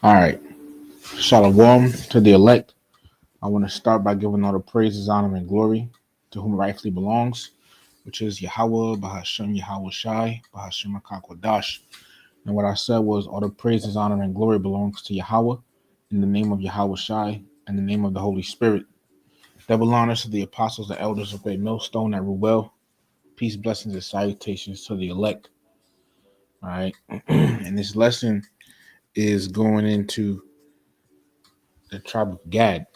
All right. Shalom to the elect. I want to start by giving all the praises, honor, and glory to whom it rightfully belongs, which is Yahweh, Bahashem Yahweh Shai, Bahashem Akakwadash. And what I said was all the praises, honor, and glory belongs to Yahweh in the name of Yahweh Shai and the name of the Holy Spirit. Double honors to the apostles and elders of Great Millstone at Ruel. Peace, blessings, and salutations to the elect. All right. And this lesson is going into the tribe of Gad,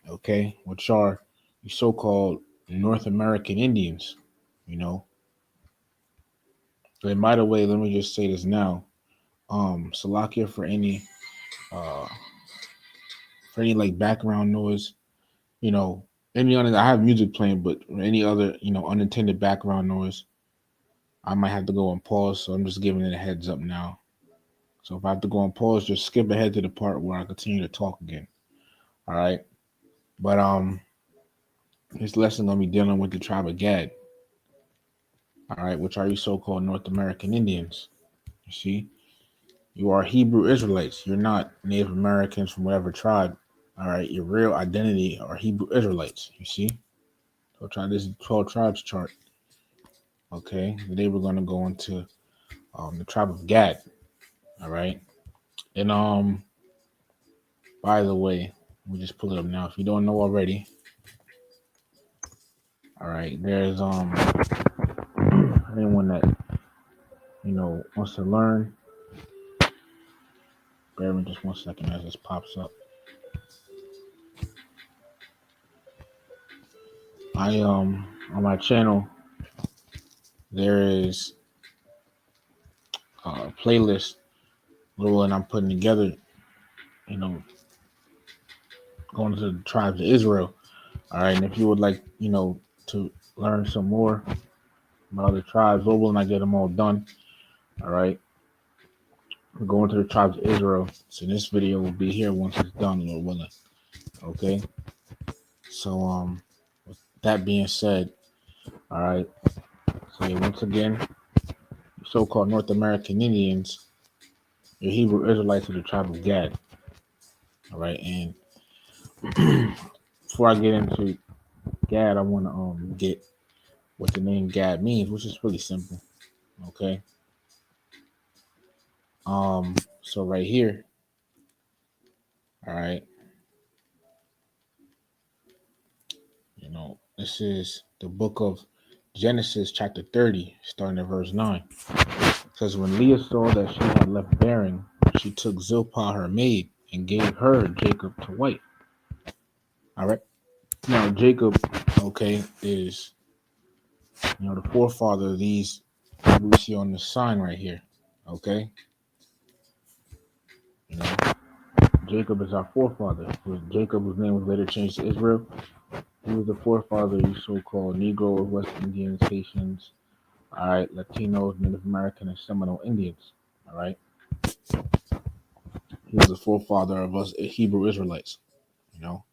okay, which are the so-called North American Indians, you know. And by the way, let me just say this now. Salakia uh for any like background noise, you know, any other I have music playing, but any other, unintended background noise, I might have to go on pause. So I'm just giving it a heads up now. So if I have to go on pause, just skip ahead to the part where I continue to talk again. All right. But this lesson gonna be dealing with the tribe of Gad. All right, which are you so-called North American Indians? You see, you are Hebrew Israelites. You're not Native Americans from whatever tribe. All right, your real identity are Hebrew Israelites. You see, so try this 12 tribes chart. Okay, today we're gonna go into the tribe of Gad. All right, and by the way, we just pull it up now. If you don't know already, all right, there's anyone that wants to learn. Bear with me just 1 second as this pops up. I on my channel there is a playlist little and I'm putting together, you know, going to the tribes of Israel. All right, and if you would like, to learn some more about other tribes, or when I get them all done, all right, we're going to the tribes of Israel. So this video will be here once it's done, Lord willing. Okay. So with that being said, all right. So yeah, once again, so-called North American Indians, your Hebrew Israelites of the tribe of Gad. All right, and before I get into Gad, I want to get what the name Gad means, which is really simple. Okay. So right here, all right, this is the book of Genesis, chapter 30, starting at verse 9. It says, when Leah saw that she had left bearing, she took Zilpah her maid and gave her Jacob to wife. All right. Now Jacob, okay, is the forefather of these we see on the sign right here. Okay. You know, Jacob is our forefather. Jacob, whose name was later changed to Israel. He was the forefather of these so-called Negro, West Indians, Haitians, all right, Latinos, Native American, and Seminole Indians. All right. He was the forefather of us Hebrew Israelites. You know,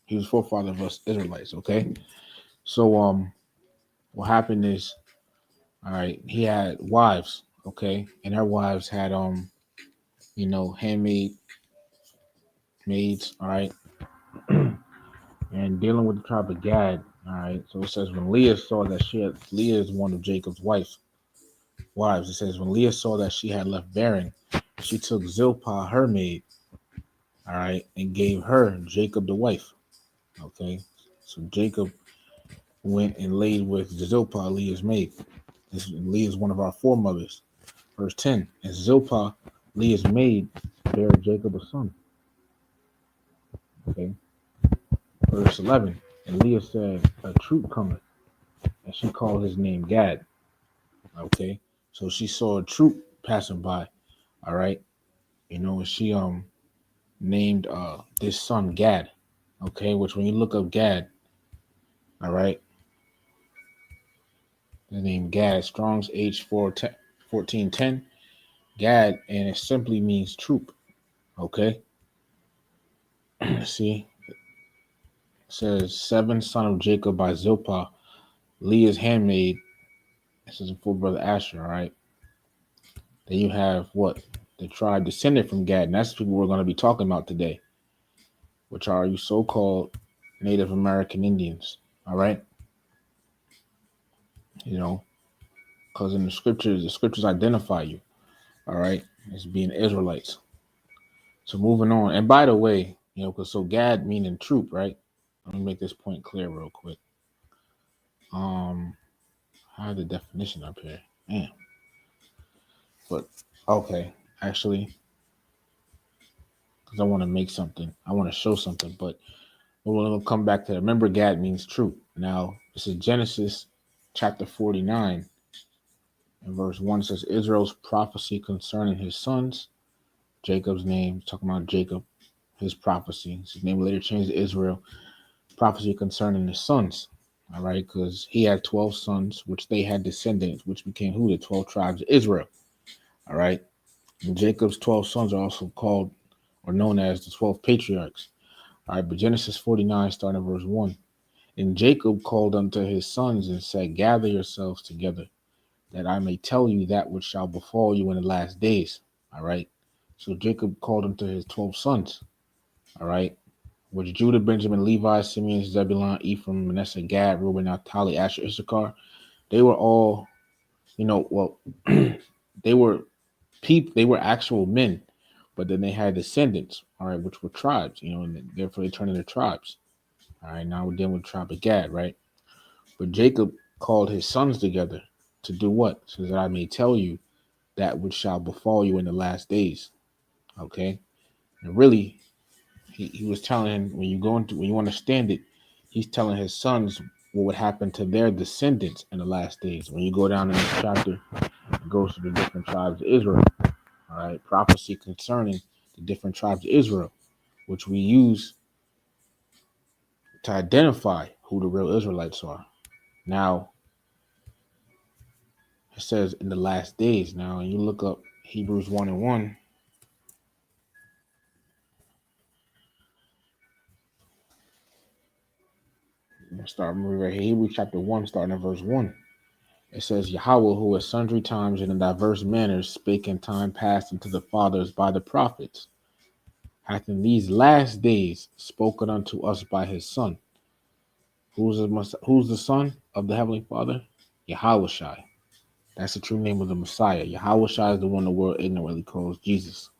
he was forefather of us Israelites. Okay. So what happened is, all right, he had wives. Okay, and her wives had handmaid maids. All right, and dealing with the tribe of Gad. All right, so it says when Leah saw that Leah is one of Jacob's wives. It says when Leah saw that she had left bearing, she took Zilpah her maid, all right, and gave her Jacob the wife. Okay, so Jacob went and laid with Zilpah, Leah's maid. Leah is one of our foremothers. Verse 10, and Zilpah, Leah's maid, bare Jacob a son. Okay, verse 11, and Leah said, a troop cometh, and she called his name Gad. Okay, so she saw a troop passing by. All right, and she named this son Gad. Okay, which when you look up Gad, all right, the name Gad, Strong's H1410, Gad, and it simply means troop. Okay, see, it says seven son of Jacob by Zilpah, Leah's handmaid. This is a full brother Asher. All right, then you have what? the tribe descended from Gad, and that's the people we're going to be talking about today, which are you so-called Native American Indians. All right, you know, because in the scriptures identify you. All right, as being Israelites. So moving on, and by the way, because so Gad meaning troop, right? Let me make this point clear real quick. I have the definition up here. Damn. But okay, actually, because I want to make something, I want to show something, but we'll come back to that. Remember, Gad means troop. Now, this is Genesis chapter 49, and verse 1 says, Israel's prophecy concerning his sons, Jacob's name, talking about Jacob, his prophecy. His name later changed to Israel, prophecy concerning his sons. All right, because he had 12 sons, which they had descendants, which became who? The 12 tribes of Israel. All right. And Jacob's 12 sons are also called or known as the 12 patriarchs. All right, but Genesis 49, starting at verse 1. And Jacob called unto his sons and said, Gather yourselves together, that I may tell you that which shall befall you in the last days. All right. So Jacob called unto his 12 sons. All right. Which Judah, Benjamin, Levi, Simeon, Zebulun, Ephraim, Manasseh, Gad, Reuben, Naphtali, Asher, Issachar. They were all, they were they were actual men, but then they had descendants, all right, which were tribes, and therefore they turned into tribes. All right, now we're dealing with the tribe of Gad, right? But Jacob called his sons together to do what? So that I may tell you that which shall befall you in the last days. Okay. And really, he was telling him when you understand it, he's telling his sons what would happen to their descendants in the last days. When you go down in this chapter, it goes to the different tribes of Israel. All right, prophecy concerning the different tribes of Israel, which we use to identify who the real Israelites are. Now, it says in the last days. Now, you look up Hebrews 1 and 1. Start moving right here. Hebrews chapter 1, starting at verse 1. It says, Yahweh, who at sundry times and in diverse manners spake in time past unto the fathers by the prophets, hath in these last days spoken unto us by his Son. Who's the Son of the Heavenly Father? Yahushai. That's the true name of the Messiah. Yahushai is the one the world ignorantly calls Jesus.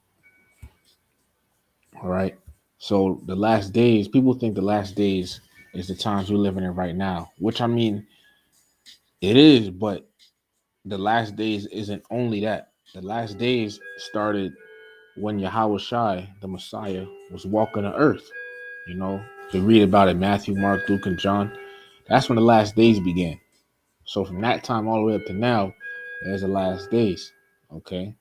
All right. So the last days, people think the last days is the times we're living in right now, which I mean, it is, but the last days isn't only that. The last days started when Yahushai, the Messiah, was walking the earth. To read about it, Matthew, Mark, Luke, and John. That's when the last days began. So from that time all the way up to now, there's the last days. Okay.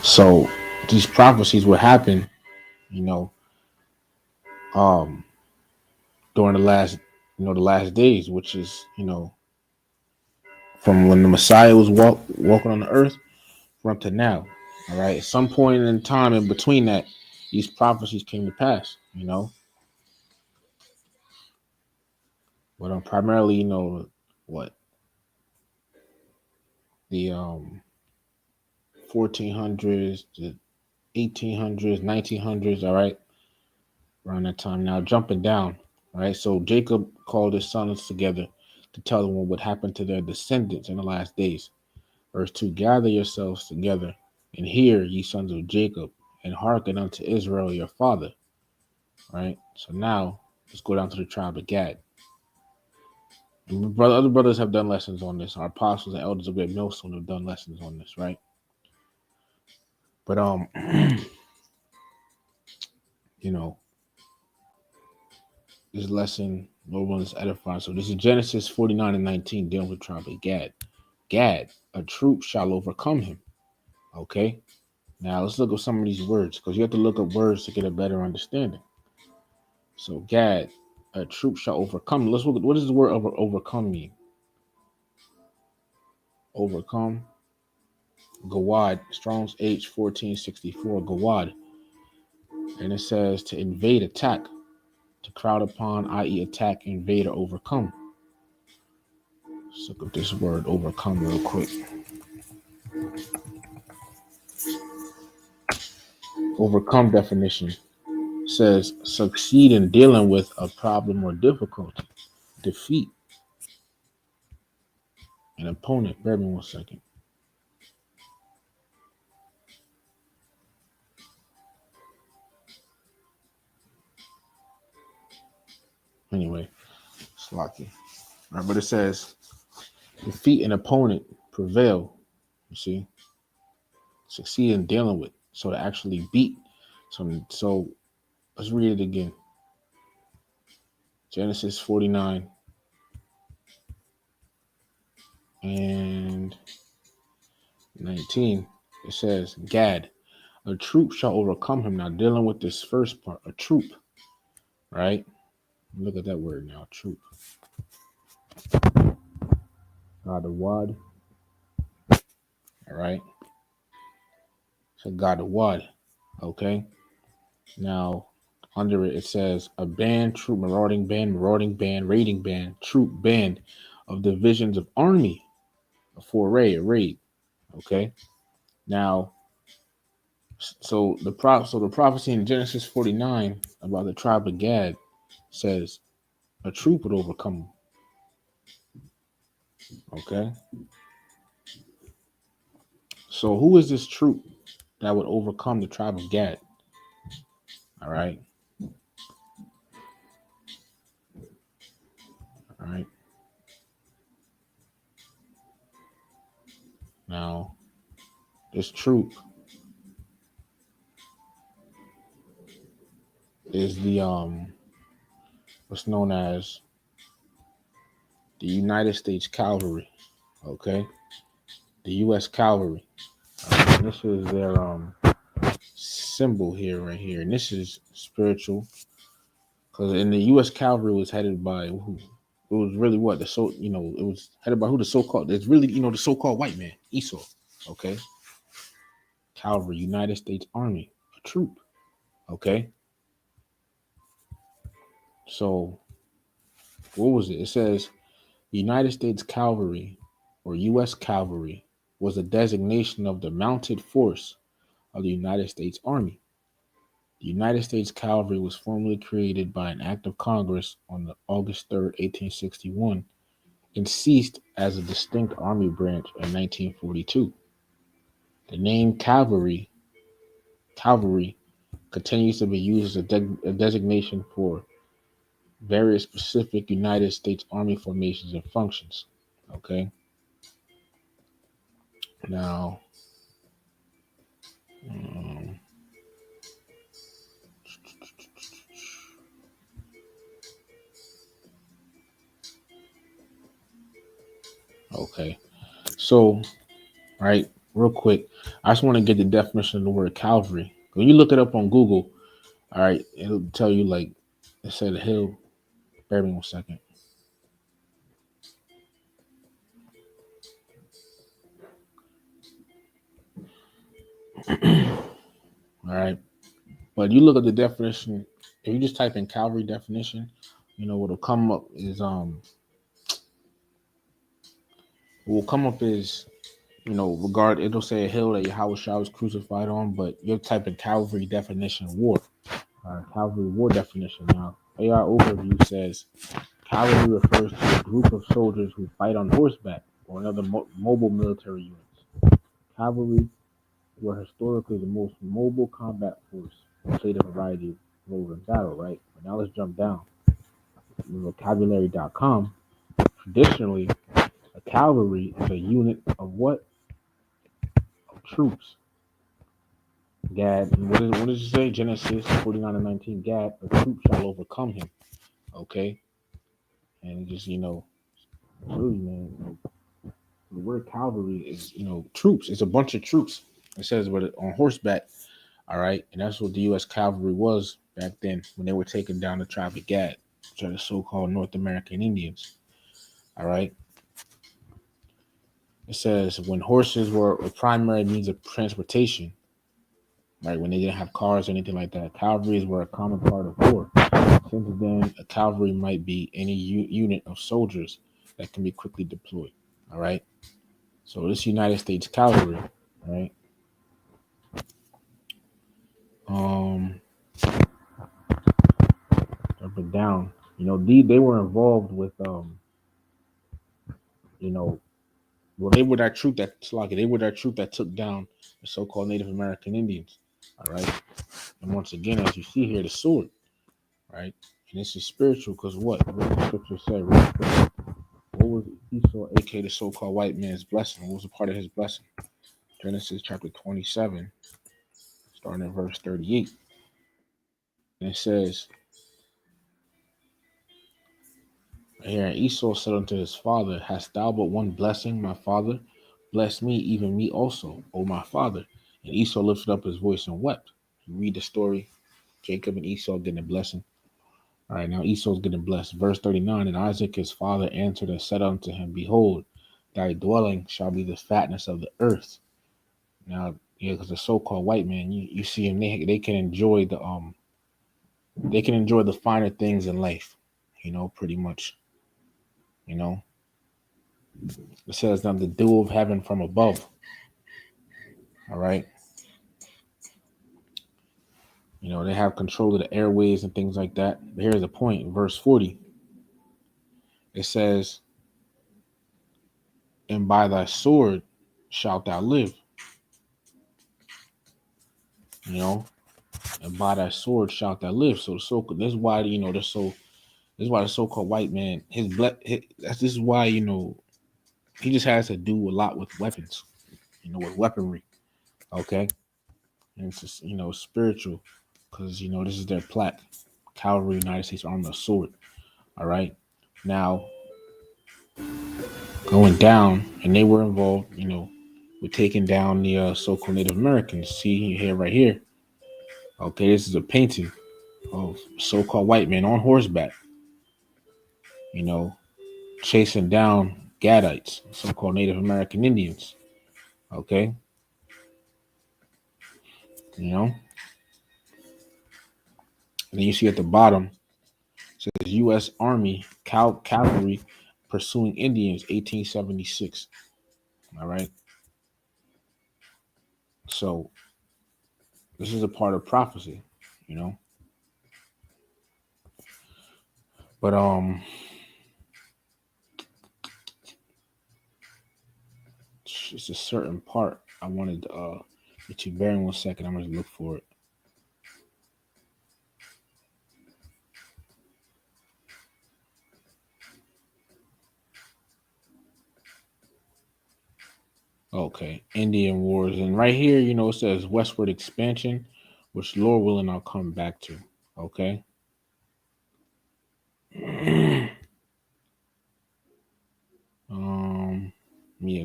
So these prophecies will happen, um, during the last days, which is, from when the Messiah was walking on the earth from up to now. All right. At some point in time in between that, these prophecies came to pass, But primarily, what the 1400s, the 1800s, 1900s. All right, around that time. Now jumping down. All right. So Jacob called his sons together to tell them what would happen to their descendants in the last days. Verse 2, gather yourselves together and hear, ye sons of Jacob, and hearken unto Israel your father. All right. So now let's go down to the tribe of Gad. Other brothers have done lessons on this. Our apostles and elders of Great Millstone have done lessons on this, right? But this lesson, no one is edifying. So this is Genesis 49 and 19, dealing with the tribe of Gad. Gad, a troop shall overcome him. Okay. Now let's look at some of these words, because you have to look up words to get a better understanding. So Gad, a troop shall overcome. Let's look at what does the word overcome mean? Overcome. Gawad, Strong's H 1464, Gawad. And it says to invade, attack, to crowd upon, i.e. attack, invade, or overcome. Let's look up this word overcome real quick. Overcome definition says succeed in dealing with a problem or difficulty. Defeat an opponent. Bear with me 1 second. Anyway, slocky. All right, but it says defeat an opponent, prevail. You see, succeed in dealing with. So to actually beat. So let's read it again. Genesis 49 and 19. It says, Gad, a troop shall overcome him. Now dealing with this first part, a troop, right? Look at that word now, troop. God the Wad. All right. So God the Wad. Okay. Now under it, it says a band, troop, marauding band, raiding band, troop, band of divisions of army, a foray, a raid. Okay. Now, so the prophecy in Genesis 49 about the tribe of Gad says a troop would overcome them. Okay. So who is this troop that would overcome the tribe of Gad? All right. All right. Now, this troop is the what's known as the United States Cavalry. Okay. The US Cavalry. And this is their symbol here, right here. And this is spiritual. Because in the US Cavalry was headed by who? It was really what the it was headed by who the so-called, it's really, the so-called white man, Esau. Okay. Cavalry, United States Army, a troop. Okay. So what was it? It says the United States Cavalry or US Cavalry was a designation of the mounted force of the United States Army. The United States Cavalry was formally created by an act of Congress on August 3rd, 1861, and ceased as a distinct army branch in 1942. The name cavalry continues to be used as a designation for various specific United States Army formations and functions. Okay. Now, um, okay. So, right, real quick, I just want to get the definition of the word cavalry. When you look it up on Google, all right, it'll tell you like it said a hill. Bear with me 1 second. All right. But you look at the definition, if you just type in cavalry definition, what'll come up is what will come up is it'll say a hill that Yahweh Shah was crucified on, but you'll type in cavalry definition war. Cavalry war definition. Now, AR overview says cavalry refers to a group of soldiers who fight on horseback or another mobile military units. Cavalry were historically the most mobile combat force and played a variety of roles in battle, right? But now let's jump down. Vocabulary.com. Traditionally, a cavalry is a unit of what? Of troops. Gad, what does it say? Genesis 49 and 19. Gad, a troop shall overcome him. Okay? And just, really, man, the word cavalry is, troops. It's a bunch of troops. It says, but on horseback. All right. And that's what the U.S. cavalry was back then when they were taking down the tribe of Gad, which are the so called North American Indians. All right. It says when horses were a primary means of transportation, right? When they didn't have cars or anything like that, cavalries were a common part of war. Since then, a cavalry might be any unit of soldiers that can be quickly deployed. All right. So this United States cavalry, right? Um, up and down. They were involved with you know, well, they were that troop that Slocky. They were that troop that took down the so-called Native American Indians. All right, and once again, as you see here, the sword, right? And this is spiritual because what does the scripture say? Real quick. What was Esau, aka the so-called white man's blessing? What was a part of his blessing? Genesis chapter 27, starting at verse 38. And it says, here, and Esau said unto his father, hast thou but one blessing, my father? Bless me, even me also, O my father. And Esau lifted up his voice and wept. You read the story, Jacob and Esau getting a blessing. All right, now Esau's getting blessed. Verse 39, and Isaac his father answered and said unto him, behold, thy dwelling shall be the fatness of the earth. Now, yeah, because the so-called white man, you see him, they can enjoy the finer things in life, pretty much. It says now the dew of heaven from above. All right. They have control of the airways and things like that. But here's the point. Verse 40. It says, and by thy sword shalt thou live. And by thy sword shalt thou live. So this is why, this is why the so-called white man, this is why, he just has to do a lot with weapons, with weaponry. Okay. And it's just, spiritual because, this is their plaque. Cavalry, United States Army, a sword. All right. Now, going down, and they were involved, with taking down the so-called Native Americans. See here, right here. Okay, this is a painting of so-called white men on horseback, you know, chasing down Gadites, so-called Native American Indians. Okay, you know, and then you see at the bottom it says U.S. Army cavalry pursuing Indians, 1876. All right, so this is a part of prophecy, you know. But it's a certain part I wanted to bear in 1 second. I'm gonna look for it. Okay, Indian Wars, and right here, it says westward expansion, which Lord willing, I'll come back to. Okay. Yeah,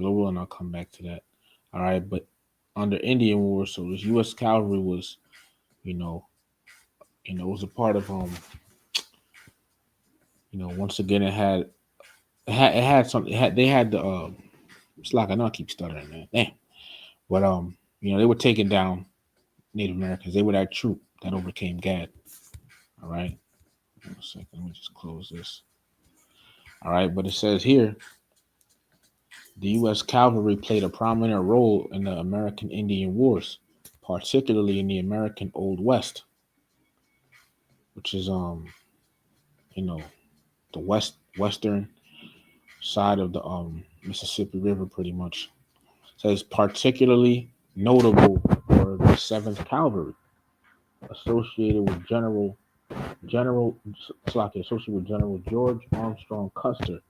Lord willing, I'll come back to that. All right, but under Indian Wars, so this U.S. cavalry was, you know, it was a part of once again it had something. They had the it's like I know I keep stuttering, man. Damn. But they were taking down Native Americans. They were that troop that overcame Gad. All right. 1 second. Let me just close this. All right, but it says here the U.S. cavalry played a prominent role in the American Indian Wars, particularly in the American Old West, which is the western side of the Mississippi River, pretty much. It says particularly notable for the Seventh Cavalry, associated with General George Armstrong Custer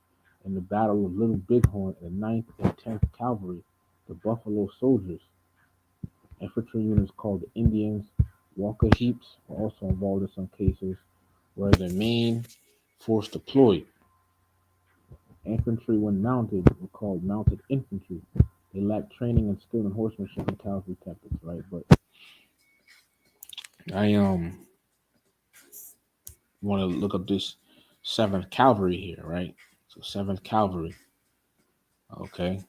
in the Battle of Little Bighorn, and the 9th and 10th Cavalry, the Buffalo Soldiers. Infantry units called the Indians, Walker Heaps, were also involved in some cases, where the main force deployed. Infantry, when mounted, were called mounted infantry. They lacked training and skill in horsemanship and cavalry tactics, right? But I want to look up this 7th Cavalry here, right? So 7th Cavalry. Okay.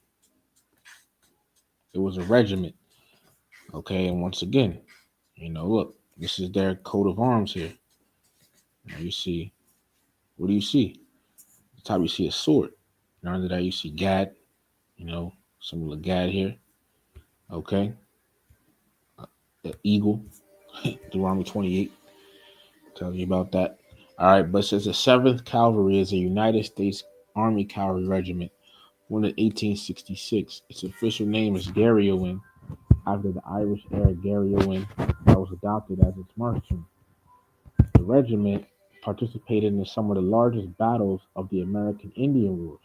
It was a regiment. Okay, and once again, look, this is their coat of arms here. Now you see, what do you see? At the top you see a sword. And under that you see Gad, Symbol of Gad here. Okay. The eagle, Deuteronomy 28, tells you about that. All right, but it says the 7th Cavalry is a United States Army cavalry regiment, born in 1866. Its official name is Garryowen, after the Irish heir Garryowen that was adopted as its marching. The regiment participated in some of the largest battles of the American Indian Wars,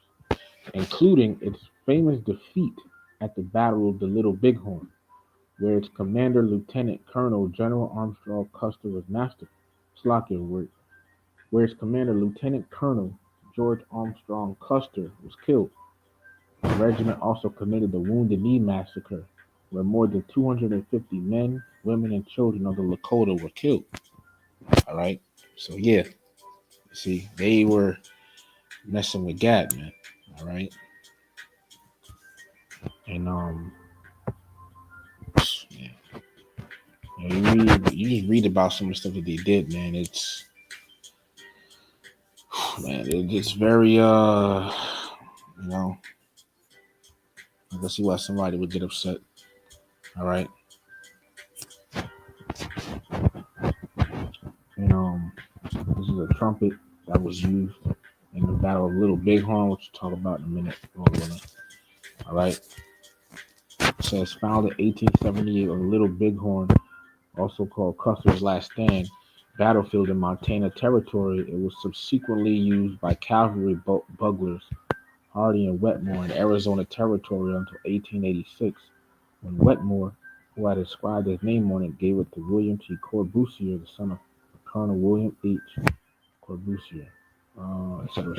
including its famous defeat at the Battle of the Little Bighorn, where its commander, Lieutenant Colonel General Armstrong Custer, was massacred. Slovakia, where its commander, Lieutenant Colonel George Armstrong Custer, was killed. The regiment also committed the Wounded Knee Massacre, where more than 250 men, women, and children of the Lakota were killed. All right, so yeah, see, they were messing with Gad, man. All right, and yeah, you just read about some of the stuff that they did, man. It's very you know, I can see why somebody would get upset. All right, and this is a trumpet that was used in the Battle of Little Bighorn, which we'll talk about in a minute. All right, it says founded 1878 on Little Bighorn, also called Custer's Last Stand, battlefield in Montana Territory. It was subsequently used by cavalry buglers Hardy and Wetmore in Arizona Territory until 1886, when Wetmore, who had inscribed his name on it, gave it to William T. Corbusier, the son of Colonel William H. Corbusier, etc.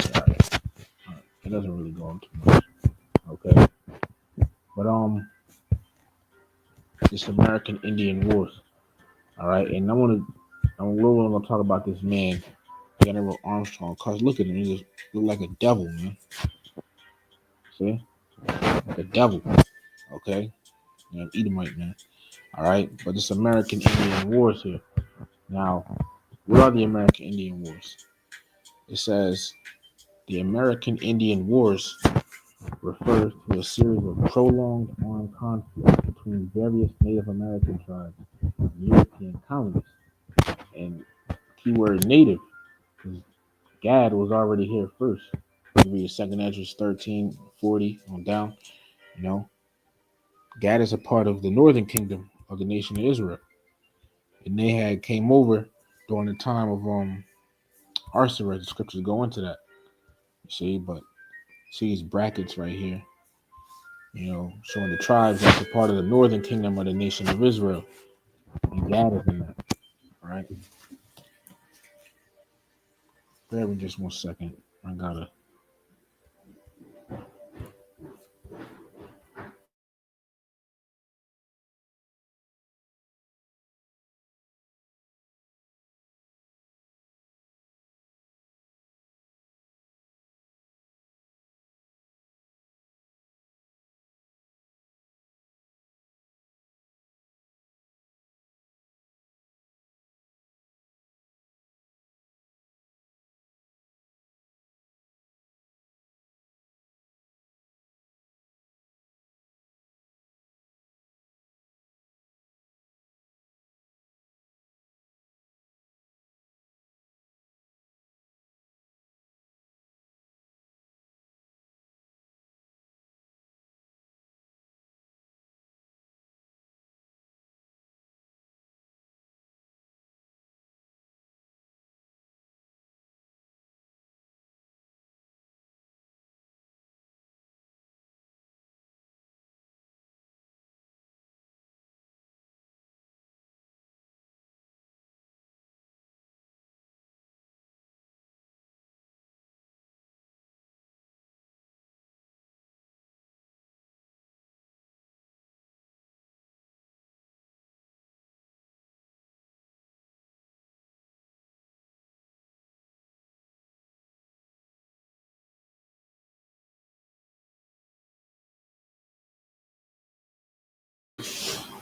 It doesn't really go into much. Okay, but this American Indian Wars. All right, and I'm really gonna talk about this man, General Armstrong. Cause look at him, he just look like a devil, man. See, like a devil. Okay, Edomite, man. All right, but this American Indian Wars here. Now, what are the American Indian Wars? It says the American Indian Wars refers to a series of prolonged armed conflicts between various Native American tribes and European colonists. And keyword native, because Gad was already here first. You read Second Esdras 13:40 on down. You know, Gad is a part of the northern kingdom of the nation of Israel, and they had came over during the time of Arsares. The scriptures go into that. You see, but see these brackets right here. You know, showing the tribes that's a part of the northern kingdom of the nation of Israel, and Gad is in that. All right. Bear with me just 1 second. I gotta.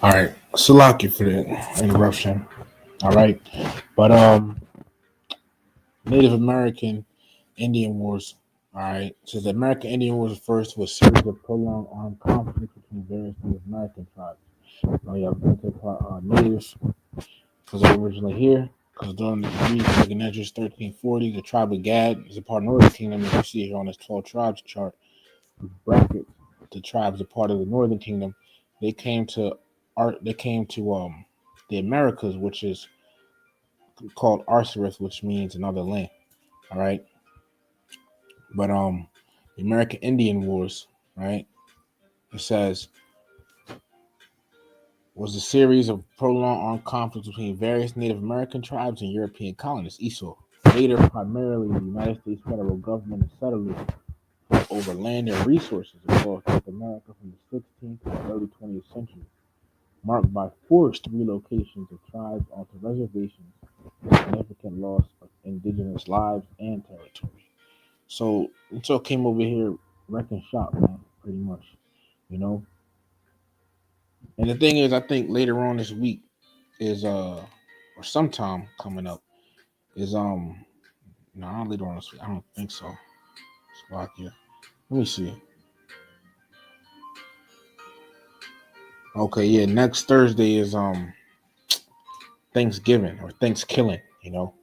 All right, Salaki for the interruption. All right, but Native American Indian Wars. All right. So the American Indian Wars refers to a series of prolonged armed conflicts between various Native American tribes. Now you have natives because they're originally here. Because during the Nebuchadnezzar's 1340, the tribe of Gad is a part of the Northern Kingdom. As you see here on this 12 tribes chart, bracket, the tribes are part of the Northern Kingdom. They came to the Americas, which is called Arsareth, which means another land. All right. But the American Indian Wars, right? It says was a series of prolonged armed conflicts between various Native American tribes and European colonists, ESO. Later, primarily the United States federal government and settlers fought over land and resources across North America from the 16th to the early 20th century, marked by forced relocations of tribes onto reservations and significant loss of indigenous lives and territory. So came over here wrecking shop, man, pretty much, you know. And the thing is, I think later on this week is or sometime coming up is no, not later on this week. I don't think so. Slovakia. Let me see. Okay, yeah, next Thursday is Thanksgiving or Thanksgiving, you know.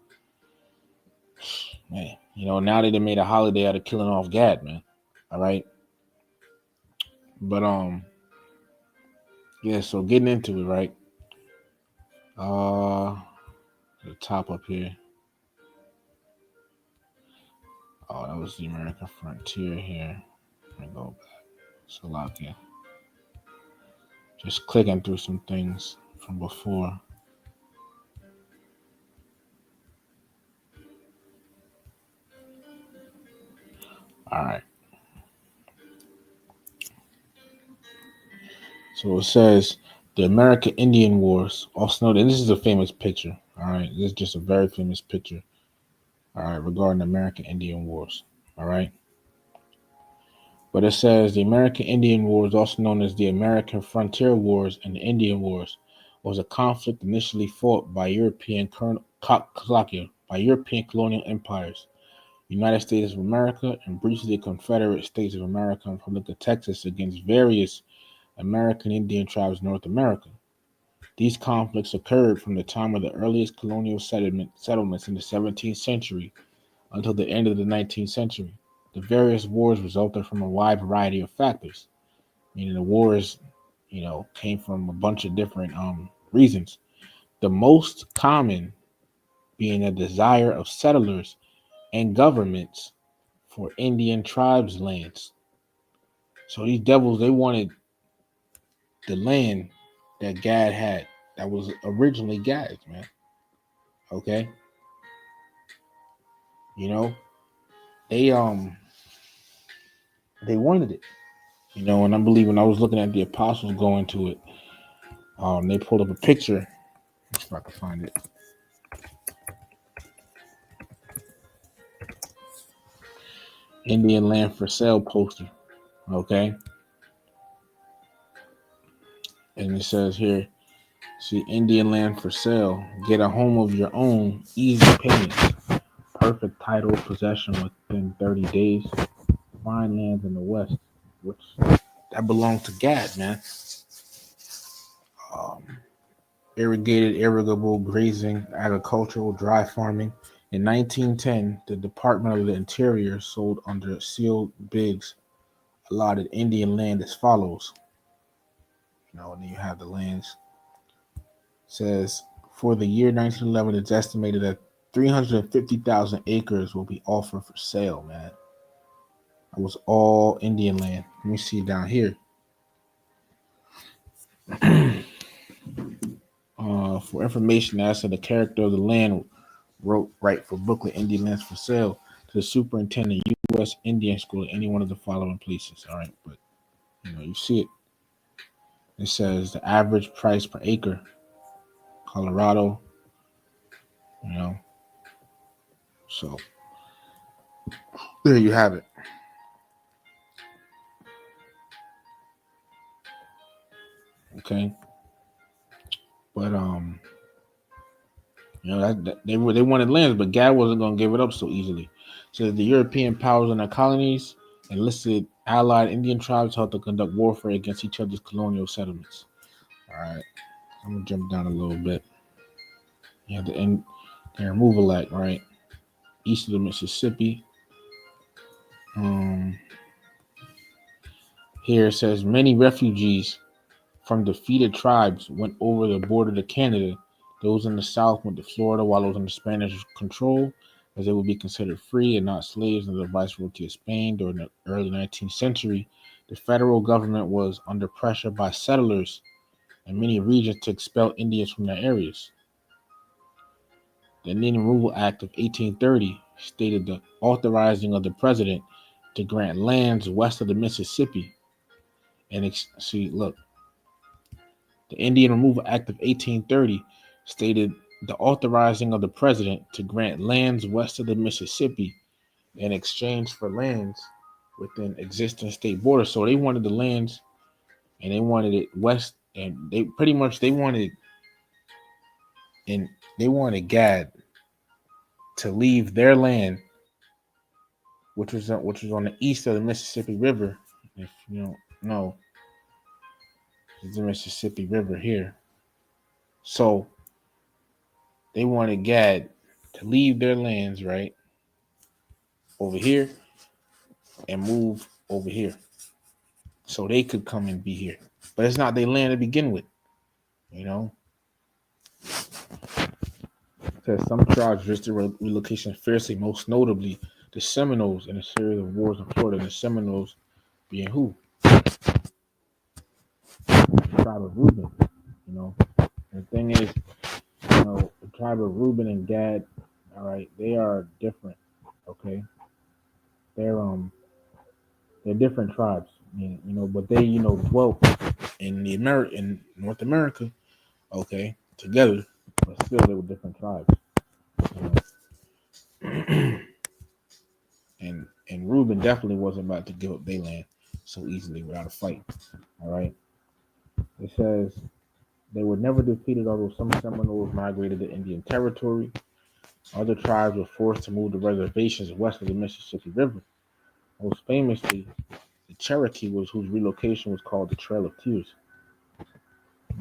Man, you know, now they made a holiday out of killing off Gad, man. All right. But yeah, so getting into it, right? The top up here. Oh, that was the American frontier here. Let me go back. Slovakia. Just clicking through some things from before. All right. So it says the American Indian Wars, also known, and this is a famous picture. All right. This is just a very famous picture. All right. Regarding the American Indian Wars. All right. But it says the American Indian Wars, also known as the American Frontier Wars and the Indian Wars, was a conflict initially fought by by European colonial empires, United States of America, and briefly the Confederate States of America and Republic of Texas against various American Indian tribes in North America. These conflicts occurred from the time of the earliest colonial settlements in the 17th century until the end of the 19th century. The various wars resulted from a wide variety of factors, meaning the wars, you know, came from a bunch of different reasons. The most common being a desire of settlers and governments for Indian tribes' lands. So these devils, they wanted the land that Gad had, that was originally Gad's, man. Okay, you know, they they wanted it, you know, and I believe when I was looking at the apostles going to it, they pulled up a picture. Let's see if I can find it. Indian land for sale poster. Okay, and it says here, see, Indian land for sale. Get a home of your own, easy payments, perfect title possession within 30 days. Fine lands in the west, which that belonged to Gad, man. Um, Irrigated, irrigable, grazing, agricultural, dry farming. In 1910, the Department of the Interior sold under sealed bids allotted Indian land as follows. You know, and then you have the lands. It says for the year 1911, it's estimated that 350,000 acres will be offered for sale, man. That was all Indian land. Let me see down here. For information as to the character of the land, wrote right for booklet Indian lands for sale to the superintendent U.S. Indian School at any one of the following places. All right, but you know you see it. It says the average price per acre, Colorado. You know, so there you have it. Okay, but you know that they wanted lands, but Gad wasn't gonna give it up so easily. So the European powers in their colonies enlisted allied Indian tribes to help to conduct warfare against each other's colonial settlements. All right, I'm gonna jump down a little bit. You have the Removal Act, right? East of the Mississippi. Um, Here it says many refugees from defeated tribes went over the border to Canada. Those in the South went to Florida while those under Spanish control, as they would be considered free and not slaves under the Viceroyalty of Spain. During the early 19th century, the federal government was under pressure by settlers in many regions to expel Indians from their areas. The Indian Removal Act of 1830 stated the authorizing of the president to grant lands west of the Mississippi. And see, look, the Indian Removal Act of 1830 stated the authorizing of the president to grant lands west of the Mississippi in exchange for lands within existing state borders. So they wanted the lands and they wanted it west, and they pretty much and they wanted Gad to leave their land, which was on the east of the Mississippi River. If you don't know, it's the Mississippi River here. So they wanted Gad to leave their lands right over here and move over here so they could come and be here. But it's not their land to begin with, you know. It says some tribes resisted relocation fiercely, most notably the Seminoles in a series of wars in Florida. And the Seminoles being who? The tribe of Reuben, you know. And the thing is, the tribe of Reuben and Gad, all right, they are different. Okay, they're they're different tribes. But they dwelt in North America, okay, together, but still they were different tribes. You know? and Reuben definitely wasn't about to give up their land so easily without a fight. All right. It says they were never defeated, although some Seminoles migrated to Indian Territory. Other tribes were forced to move to reservations west of the Mississippi River. Most famously, the Cherokee whose relocation was called the Trail of Tears.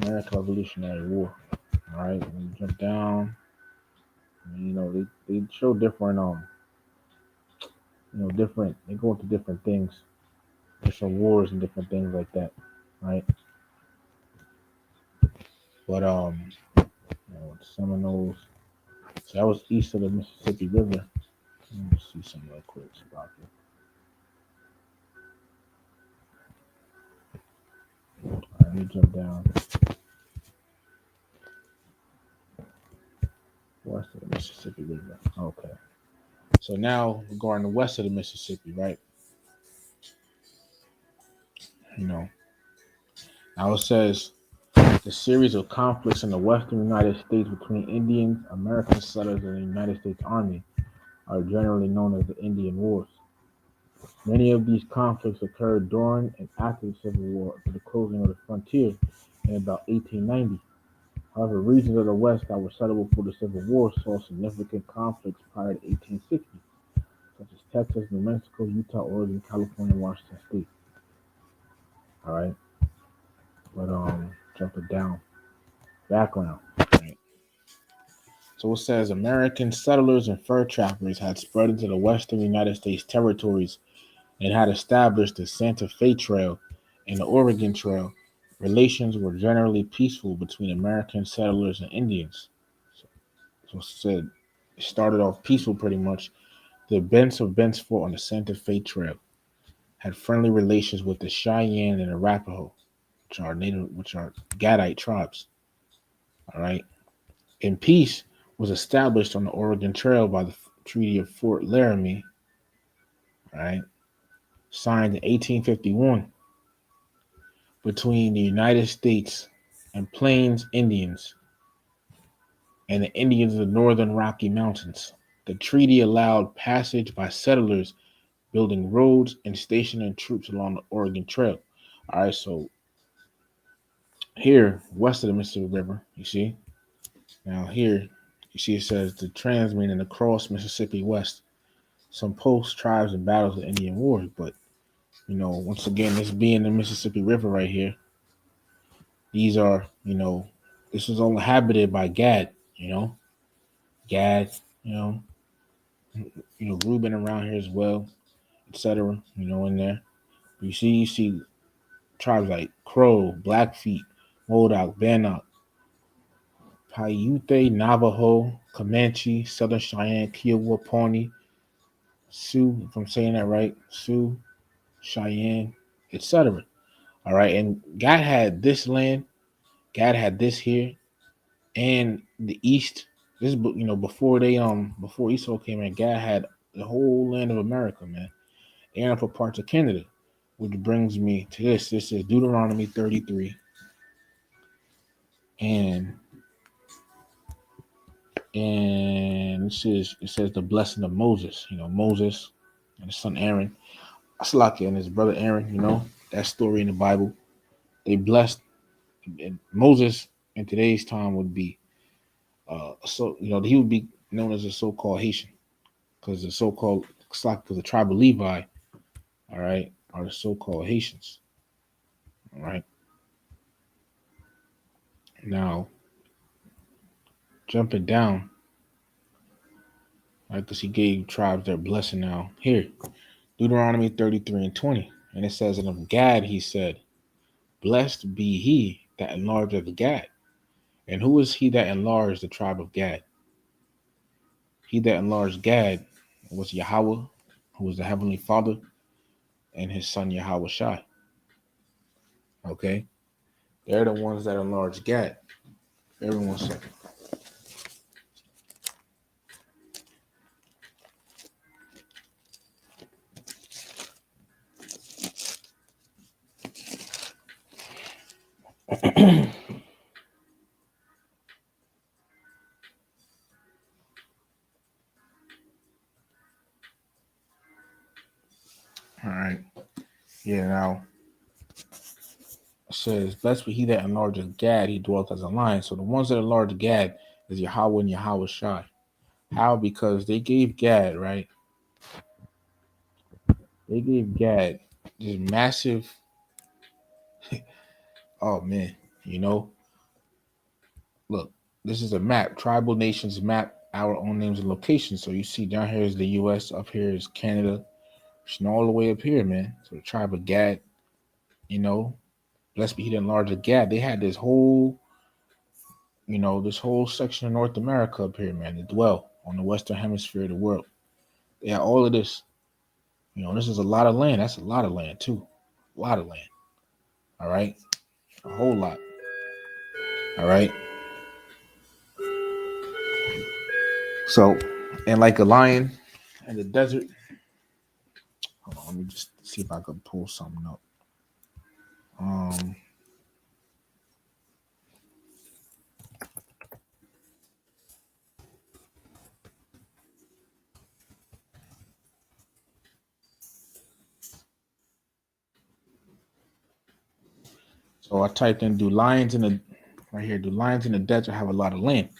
American Revolutionary War. All right, when you jump down, they show different different. They go into different things, different wars and different things like that, right? But Seminoles. So that was east of the Mississippi River. Let me see some real quick about it. All right, let me jump down. West of the Mississippi River. Okay. So now we're going to west of the Mississippi, right? Now it says the series of conflicts in the western United States between Indians, American settlers, and the United States Army are generally known as the Indian Wars. Many of these conflicts occurred during and after the Civil War to the closing of the frontier in about 1890. However, regions of the West that were settled before the Civil War saw significant conflicts prior to 1860, such as Texas, New Mexico, Utah, Oregon, California, and Washington State. All right, but jumping down, background. Right. So it says American settlers and fur trappers had spread into the western United States territories and had established the Santa Fe Trail and the Oregon Trail. Relations were generally peaceful between American settlers and Indians. So it said it started off peaceful pretty much. The Bents of Bentsport on the Santa Fe Trail had friendly relations with the Cheyenne and Arapaho, which are Gadite tribes. All right. And peace was established on the Oregon Trail by the Treaty of Fort Laramie, all right, signed in 1851 between the United States and Plains Indians and the Indians of the Northern Rocky Mountains. The treaty allowed passage by settlers building roads and stationing troops along the Oregon Trail. All right, so here, west of the Mississippi River, you see, now here, you see it says the Transman and the Cross Mississippi West. some post tribes and battles of Indian wars. But once again, this being the Mississippi River right here, these are, this was all inhabited by Gad. Gad, you know, Reuben around here as well, etc. In there. You see tribes like Crow, Blackfeet, Modoc, Bannock, Paiute, Navajo, Comanche, Southern Cheyenne, Kiowa, Pawnee, Sioux, if I'm saying that right, Sioux, Cheyenne, etc. All right, and God had this land, God had this here, and the East. This, before Esau came in, God had the whole land of America, man, and for parts of Canada, which brings me to this. This is Deuteronomy 33, and it says the blessing of Moses. Moses and his son Aaron, Aslaki and his brother Aaron. That story in the Bible. They blessed, and Moses in today's time would be he would be known as a so-called Haitian because the so-called because the tribe of Levi, all right, are the so-called Haitians. All right. Now jumping down, right, because he gave tribes their blessing. Now here, Deuteronomy 33 and 20, and it says, "And of Gad he said, Blessed be he that enlargeth Gad." And who is he that enlarged the tribe of Gad? He that enlarged Gad was Yahweh, who was the heavenly Father, and his son Yahweh Shai. Okay, they're the ones that enlarged Gad. Everyone second. All right. Yeah. Now it says, "Blessed be he that enlargeth Gad; he dwelleth as a lion." So the ones that enlarged Gad is Yahweh and Yahweh Shai. How? Because they gave Gad, right? They gave Gad this massive. Oh man, you know, look, this is a map, tribal nations map, our own names and locations. So you see down here is the U.S., up here is Canada, and all the way up here, man. So the tribe of Gad, you know, blessed be he that enlarged Gad. They had this whole section of North America up here, man, to dwell on the western hemisphere of the world. They had all of this. This is a lot of land. That's a lot of land too. A lot of land. All right. A whole lot. All right. So, and like a lion in the desert. Hold on, let me just see if I can pull something up. Um, so I typed in, "Do lions in the right here? Do lions in the desert have a lot of land?"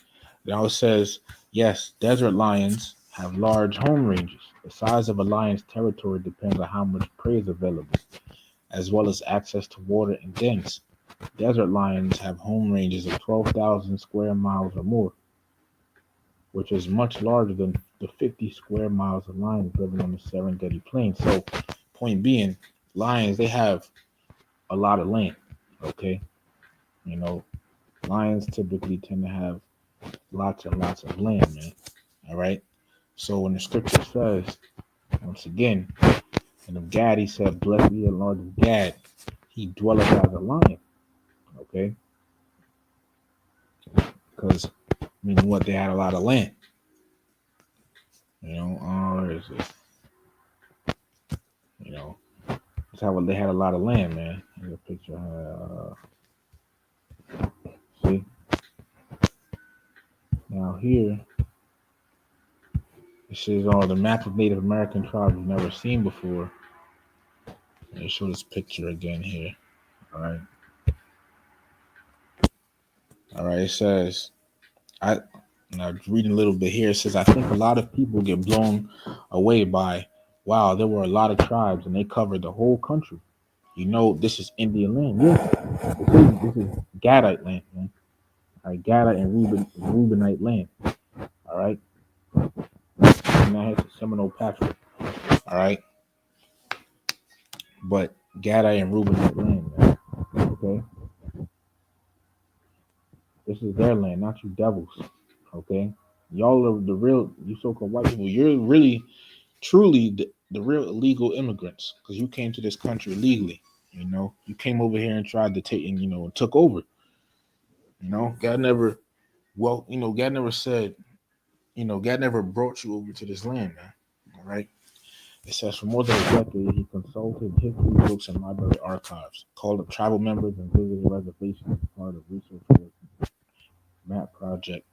Now it says, yes, desert lions have large home ranges. The size of a lion's territory depends on how much prey is available, as well as access to water and dens. Desert lions have home ranges of 12,000 square miles or more, which is much larger than the 50 square miles of lions living on the Serengeti Plain. So, point being, lions, they have a lot of land. Okay. You know, lions typically tend to have lots and lots of land, man. All right. So when the scripture says, once again, and of Gad, he said, "Blessed be the Lord of Gad, he dwelleth as a lion." Okay. Because, meaning what? They had a lot of land. Where is it? You know, that's how they had a lot of land, man. Here's a picture. See? Now here, it says, the map of Native American tribes you've never seen before. Let me show this picture again here. All right. All right. It says, And I'm reading a little bit here. It says, I think a lot of people get blown away by, wow, there were a lot of tribes and they covered the whole country. You know, this is Indian land. Yeah, this is Gadite land, man. All right, Gadite and Reubenite land. All right, and that has a Seminole patriarch. All right, but Gadite and Reubenite land, man. Okay, this is their land, not you devils. Okay, y'all are the real, you so-called white people. You're really, truly the real illegal immigrants because you came to this country legally. You know, you came over here and tried to take, and took over. You know, God never, well, God never said, God never brought you over to this land, man. All right. It says for more than a decade, he consulted history books and library archives, called up tribal members, and visited reservations as part of research work map project.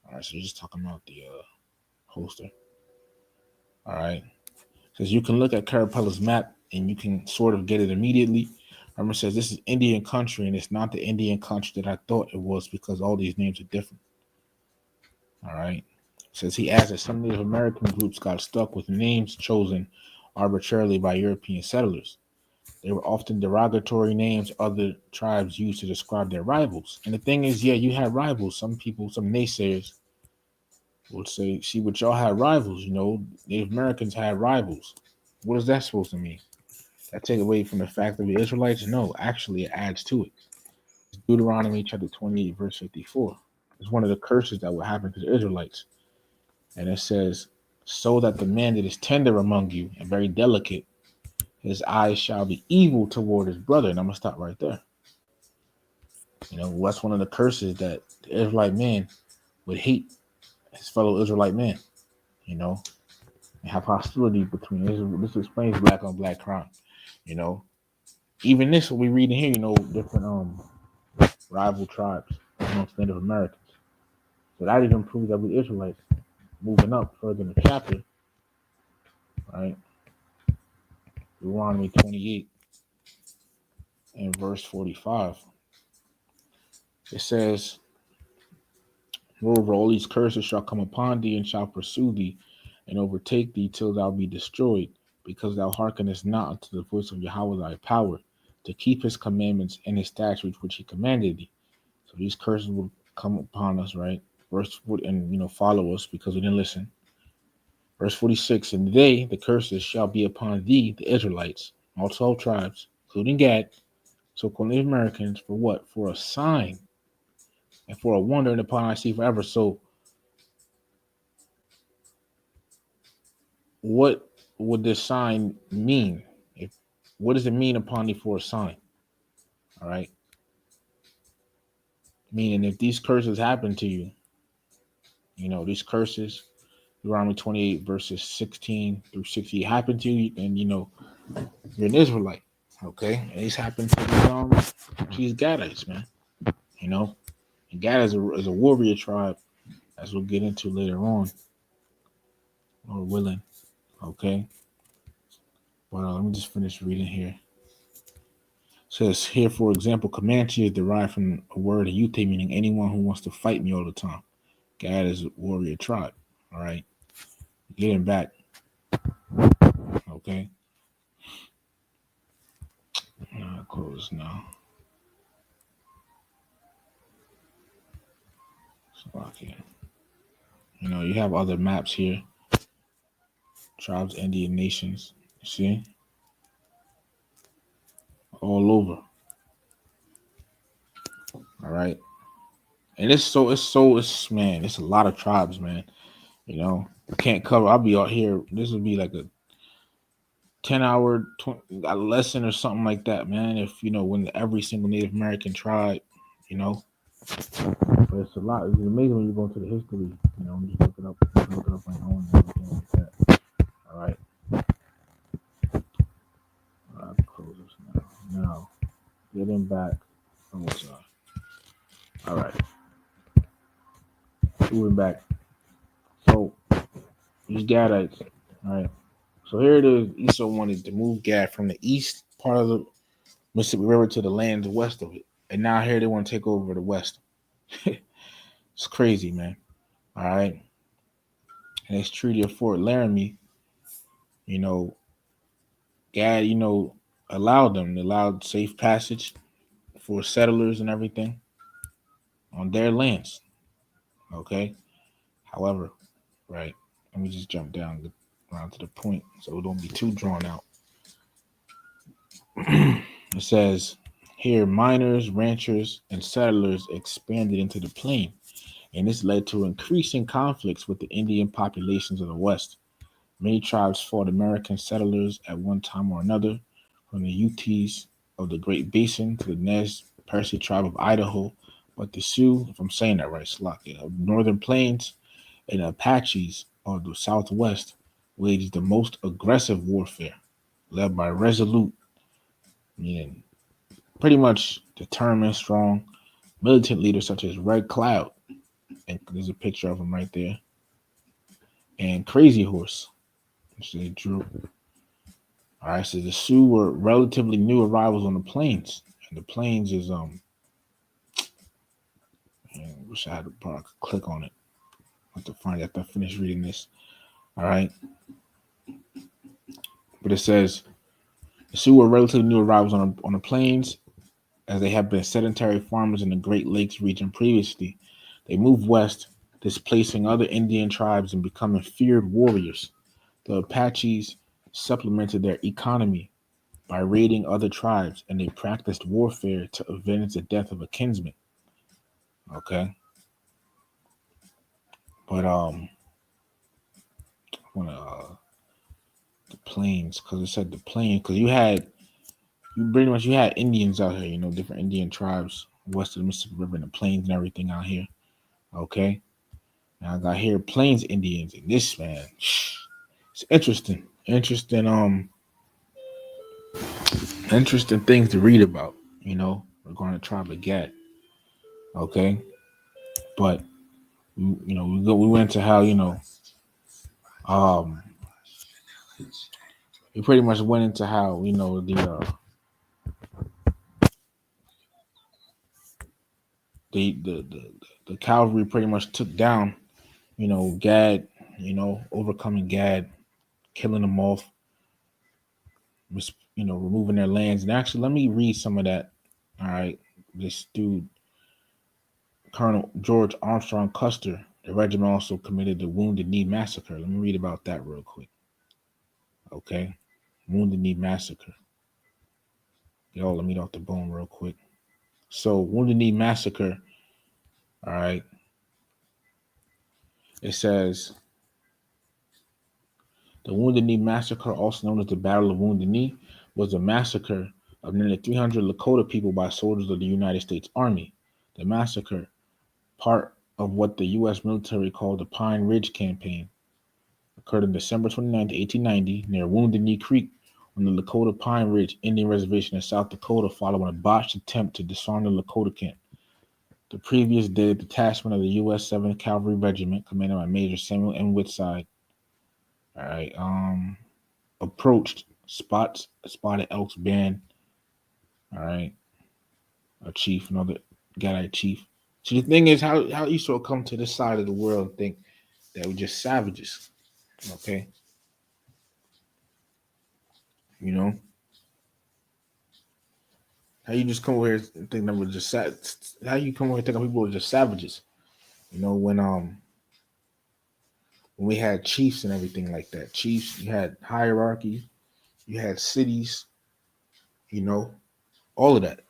All right, so you're just talking about the poster. All right. Says you can look at Carapella's map and you can sort of get it immediately. Remember, says this is Indian country and it's not the Indian country that I thought it was because all these names are different. All right. Says he adds that some Native American groups got stuck with names chosen arbitrarily by European settlers. They were often derogatory names other tribes used to describe their rivals. And the thing is, yeah, you had rivals. Some people, some naysayers would say, see, what y'all had rivals, Native Americans had rivals. What is that supposed to mean? That take away from the fact that the Israelites? No, actually, it adds to it. Deuteronomy chapter 28, verse 54. It's one of the curses that will happen to the Israelites. And it says, so that the man that is tender among you and very delicate, his eyes shall be evil toward his brother. And I'm going to stop right there. That's one of the curses that the Israelite man would hate his fellow Israelite man, and have hostility between Israel. This explains black on black crime, you know. Even this, what we read in here, different rival tribes amongst Native Americans. So that even proves that we Israelites, moving up further in the chapter, right? Deuteronomy 28 and verse 45. It says, moreover, all these curses shall come upon thee and shall pursue thee and overtake thee till thou be destroyed, because thou hearkenest not unto the voice of Yahweh thy power, to keep his commandments and his statutes which he commanded thee. So these curses will come upon us, right? Verse 40, and follow us because we didn't listen. Verse 46, and today the curses shall be upon thee, the Israelites, all 12 tribes, including Gad, so-called Native Americans, for what? For a sign and for a wonder and upon I see forever. So what would this sign mean? What does it mean upon thee for a sign? All right. Meaning if these curses happen to you, these curses, Deuteronomy 28 verses 16 through 60 happen to you, and you're an Israelite. Okay. And these happen to these Gadites, man. And Gad is a warrior tribe, as we'll get into later on, Lord willing. Okay. But let me just finish reading here. It says here, for example, Comanche is derived from a word Ute, meaning anyone who wants to fight me all the time. Gad is a warrior tribe. All right. Getting back. Okay. Close now. Slovakia. You have other maps here. Tribes, Indian nations. You see? All over. All right. And it's man, it's a lot of tribes, man. I can't cover. I'll be out here. This would be like a 10-hour a lesson or something like that, man. If when every single Native American tribe, but it's a lot. It's amazing when you go into the history. Just look it up on your own and everything like that. All right. I'll close this now. Now, getting back. All right. Moving back. So these Gadites. All right. So here it is. Esau wanted to move Gad from the east part of the Mississippi River to the lands west of it. And now here they want to take over the west. It's crazy, man. All right. And this Treaty of Fort Laramie, you know, Gad, allowed safe passage for settlers and everything on their lands. Okay. However, right, let me just jump down to the point so it don't be too drawn out. It says here miners, ranchers, and settlers expanded into the plain, and this led to increasing conflicts with the Indian populations of the West. Many tribes fought American settlers at one time or another, from the Utes of the Great Basin to the Nez Perce tribe of Idaho. But the Sioux, if I'm saying that right, Slovakia, of the Northern Plains and Apaches of the Southwest waged the most aggressive warfare, led by resolute, meaning pretty much determined, strong, militant leaders such as Red Cloud, and there's a picture of him right there, and Crazy Horse, which they drew. All right, so the Sioux were relatively new arrivals on the plains, and the plains is I wish I had a probably click on it. I have to find it after I finish reading this. All right, but it says the Sioux were relatively new arrivals on the plains, as they had been sedentary farmers in the Great Lakes region previously. They moved west, displacing other Indian tribes and becoming feared warriors. The Apaches supplemented their economy by raiding other tribes, and they practiced warfare to avenge the death of a kinsman. Okay, but I want to the plains because it said the plains because you pretty much you had Indians out here, different Indian tribes west of the Mississippi River and the plains and everything out here. Okay, now I got here plains Indians, and this man, it's interesting things to read about. Regarding the tribe of Gad. Okay, but we went to how um we pretty much went into how the cavalry pretty much took down Gad, overcoming Gad, killing them off, removing their lands. And actually, let me read some of that. All right, this dude, Colonel George Armstrong Custer, the regiment also committed the Wounded Knee Massacre. Let me read about that real quick. Okay, Wounded Knee Massacre. Yo, let me get off the bone real quick. So, Wounded Knee Massacre. All right, it says the Wounded Knee Massacre, also known as the Battle of Wounded Knee, was a massacre of nearly 300 Lakota people by soldiers of the United States Army. The massacre, part of what the U.S. military called the Pine Ridge Campaign, occurred on December 29, 1890, near Wounded Knee Creek on the Lakota Pine Ridge Indian Reservation in South Dakota, following a botched attempt to disarm the Lakota camp. The previous day, a detachment of the U.S. 7th Cavalry Regiment, commanded by Major Samuel M. Whitside, all right, approached Spotted Elk's band, all right, a chief, another Gadite chief. So the thing is, how you sort of come to this side of the world and think that we're just savages, okay? You know, how you just come over here and think that we're just how you come over here thinking people are just savages? When we had chiefs and everything like that, chiefs, you had hierarchy, you had cities, you know, all of that.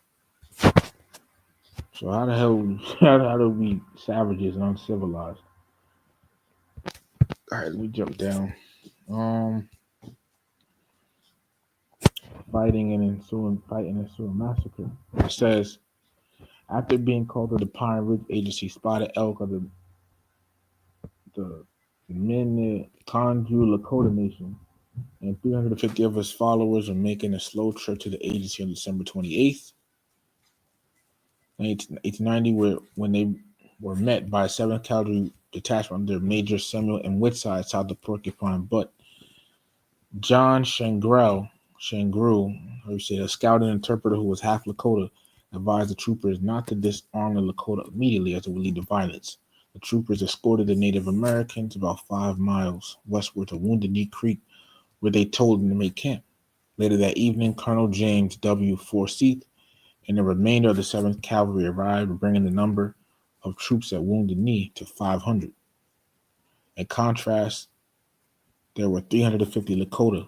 So how the hell how do we savages and uncivilized? All right, let me jump down. Um, fighting ensuing massacre. It says after being called to the Pine Ridge Agency, Spotted Elk of the Minnetonka Lakota Nation and 350 of his followers are making a slow trip to the agency on December 28th, 1890, when they were met by a 7th Cavalry detachment under Major Samuel M. Whitside south of Porcupine Butte. John Shangrew, who said a scout and interpreter who was half Lakota, advised the troopers not to disarm the Lakota immediately as it would lead to violence. The troopers escorted the Native Americans about 5 miles westward to Wounded Knee Creek, where they told them to make camp. Later that evening, Colonel James W. Forsyth and the remainder of the 7th Cavalry arrived, bringing the number of troops at Wounded Knee to 500. In contrast, there were 350 Lakota,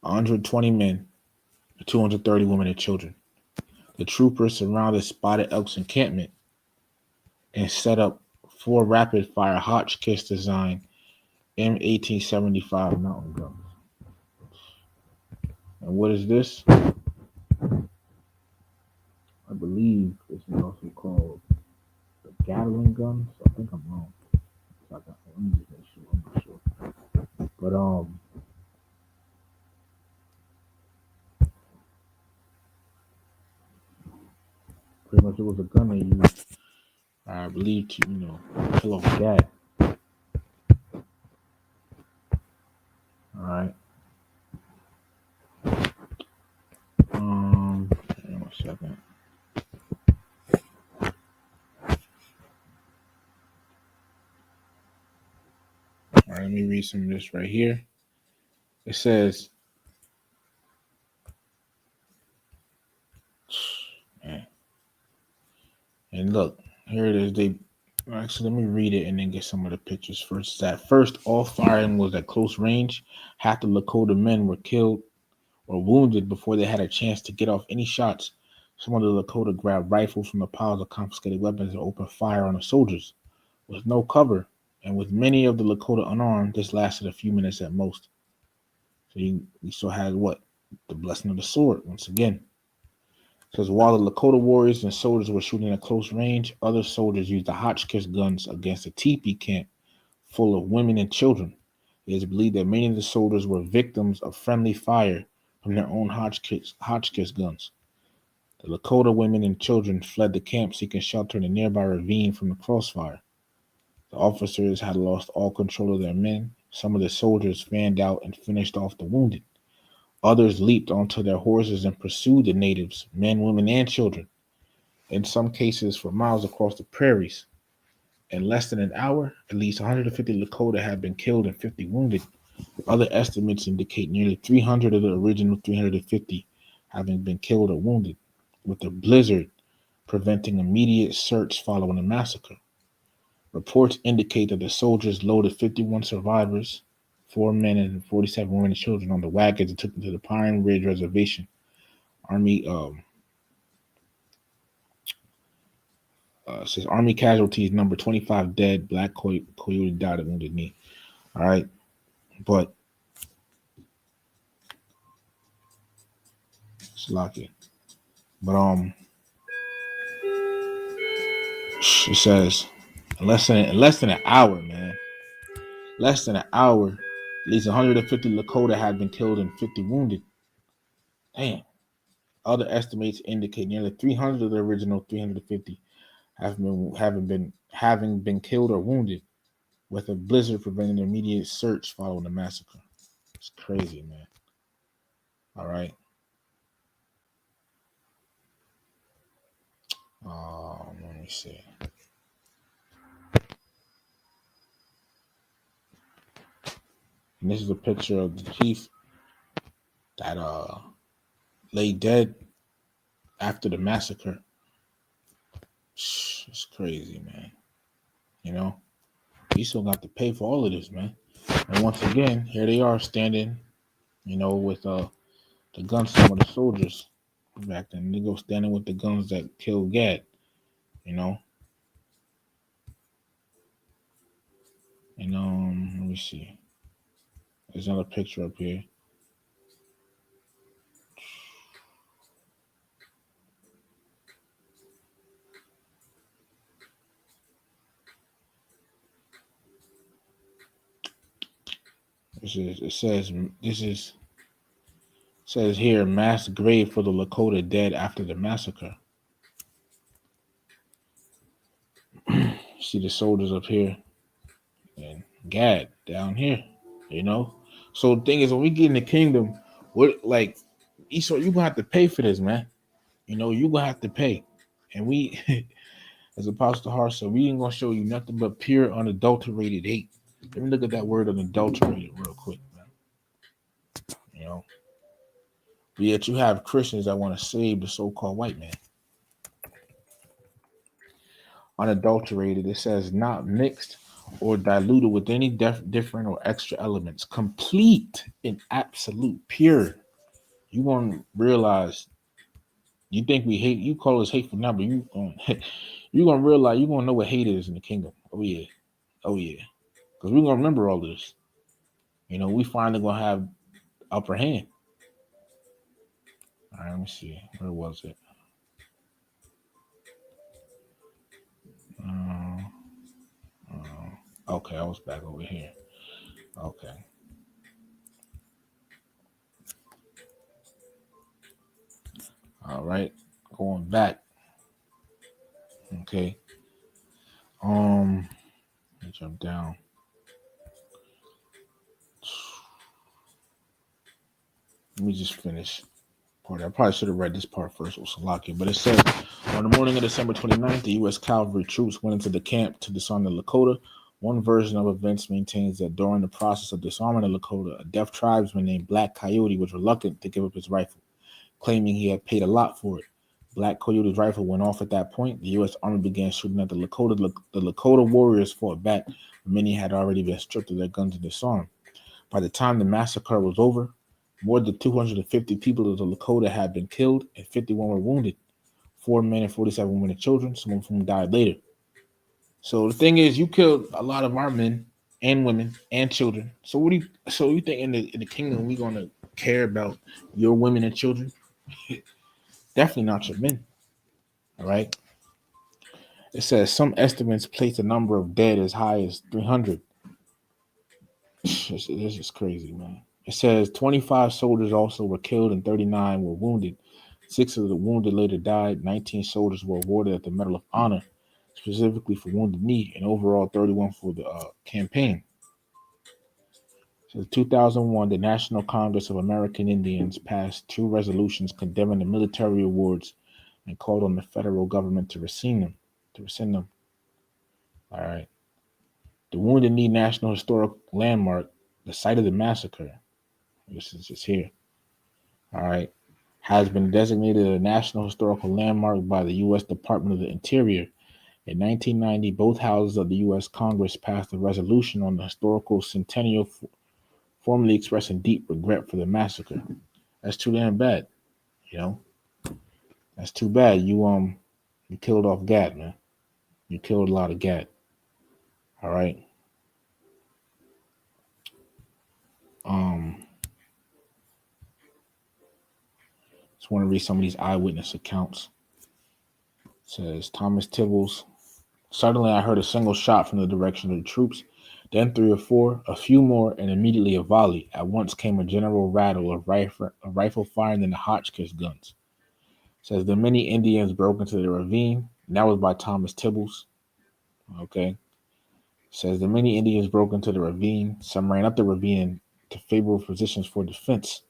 120 men, and 230 women and children. The troopers surrounded Spotted Elk's encampment and set up 4 rapid-fire Hotchkiss design M1875 mountain guns. And what is this? I believe this is also called the Gatling guns. I think I'm wrong. Let me just make sure. I'm not sure. But pretty much it was a gun they used, I believe, to kill off Gad. All right. Hang on a second. All right, let me read some of this right here. It says, man, and look, here it is. Actually, let me read it and then get some of the pictures first. At first, all firing was at close range. Half the Lakota men were killed or wounded before they had a chance to get off any shots. Some of the Lakota grabbed rifles from the piles of confiscated weapons and opened fire on the soldiers. With no cover, and with many of the Lakota unarmed, this lasted a few minutes at most. So you still had what? The blessing of the sword, once again. It says, while the Lakota warriors and soldiers were shooting at close range, other soldiers used the Hotchkiss guns against a teepee camp full of women and children. It is believed that many of the soldiers were victims of friendly fire from their own Hotchkiss guns. The Lakota women and children fled the camp seeking shelter in a nearby ravine from the crossfire. The officers had lost all control of their men. Some of the soldiers fanned out and finished off the wounded. Others leaped onto their horses and pursued the natives, men, women, and children, in some cases for miles across the prairies. In less than an hour, at least 150 Lakota had been killed and 50 wounded. Other estimates indicate nearly 300 of the original 350 having been killed or wounded, with the blizzard preventing immediate search following the massacre. Reports indicate that the soldiers loaded 51 survivors, 4 men and 47 women and children, on the wagons and took them to the Pine Ridge Reservation. Says Army casualties number 25 dead, Black Coyote died at Wounded Knee. All right, but it's lucky. But it says in less than an hour, man. Less than an hour, at least 150 Lakota had been killed and 50 wounded. Damn. Other estimates indicate nearly 300 of the original 350 having been killed or wounded, with a blizzard preventing immediate search following the massacre. It's crazy, man. All right. Let me see. And this is a picture of the chief that lay dead after the massacre. It's crazy, man. You still got to pay for all of this, man. And once again, here they are standing, with the guns, some of the soldiers back then. They go standing with the guns that killed Gad, And let me see. There's another picture up here. It says here, mass grave for the Lakota dead after the massacre. See the soldiers up here and Gad down here, So the thing is, when we get in the kingdom, Esau, you're gonna have to pay for this, man. You're gonna have to pay. And we As Apostle Hart said, we ain't gonna show you nothing but pure, unadulterated hate. Let me look at that word unadulterated real quick, man. You know, but yet you have Christians that want to save the so-called white man. Unadulterated, it says not mixed or diluted with any different or extra elements, complete and absolute, pure. You gonna realize you think we hate you call us hateful now, but you gonna realize you gonna know what hate is in the kingdom. Oh yeah, oh yeah, because we're gonna remember all this. You know, we finally gonna have upper hand. All right, let me see. Where was it? Uh, okay, I was back over here. Okay. All right. Going back. Okay. Let me jump down. Let me just finish. I probably should have read this part first with Salaki, but it says on the morning of December 29th, the U.S. cavalry troops went into the camp to disarm the Lakota. One version of events maintains that during the process of disarming the Lakota, a deaf tribesman named Black Coyote was reluctant to give up his rifle, claiming he had paid a lot for it. Black Coyote's rifle went off at that point. The U.S. Army began shooting at the Lakota. The Lakota warriors fought back, but many had already been stripped of their guns and disarmed. By the time the massacre was over, more than 250 people of the Lakota had been killed and 51 were wounded. 4 men and 47 women and children, some of whom died later. So the thing is, you killed a lot of our men and women and children. So what do you? So you think in the kingdom we gonna care about your women and children? Definitely not your men. All right. It says some estimates place the number of dead as high as 300. This is crazy, man. It says 25 soldiers also were killed and 39 were wounded. 6 of the wounded later died. 19 soldiers were awarded the Medal of Honor, specifically for Wounded Knee, and overall 31 for the campaign. So in 2001, the National Congress of American Indians passed 2 resolutions condemning the military awards and called on the federal government to rescind them. All right. The Wounded Knee National Historic Landmark, the site of the massacre, this is just here. All right, has been designated a National Historical Landmark by the U.S. Department of the Interior. In 1990, both houses of the U.S. Congress passed a resolution on the historical centennial, formally expressing deep regret for the massacre. That's too damn bad, you know. That's too bad. You killed off Gad, man. You killed a lot of Gad. All right. Just want to read some of these eyewitness accounts. It says Thomas Tibbles. Suddenly, I heard a single shot from the direction of the troops, then 3 or 4, a few more, and immediately a volley. At once came a general rattle of rifle firing than the Hotchkiss guns. It says the many Indians broke into the ravine. And that was by Thomas Tibbles. Okay. It says the many Indians broke into the ravine. Some ran up the ravine to favorable positions for defense.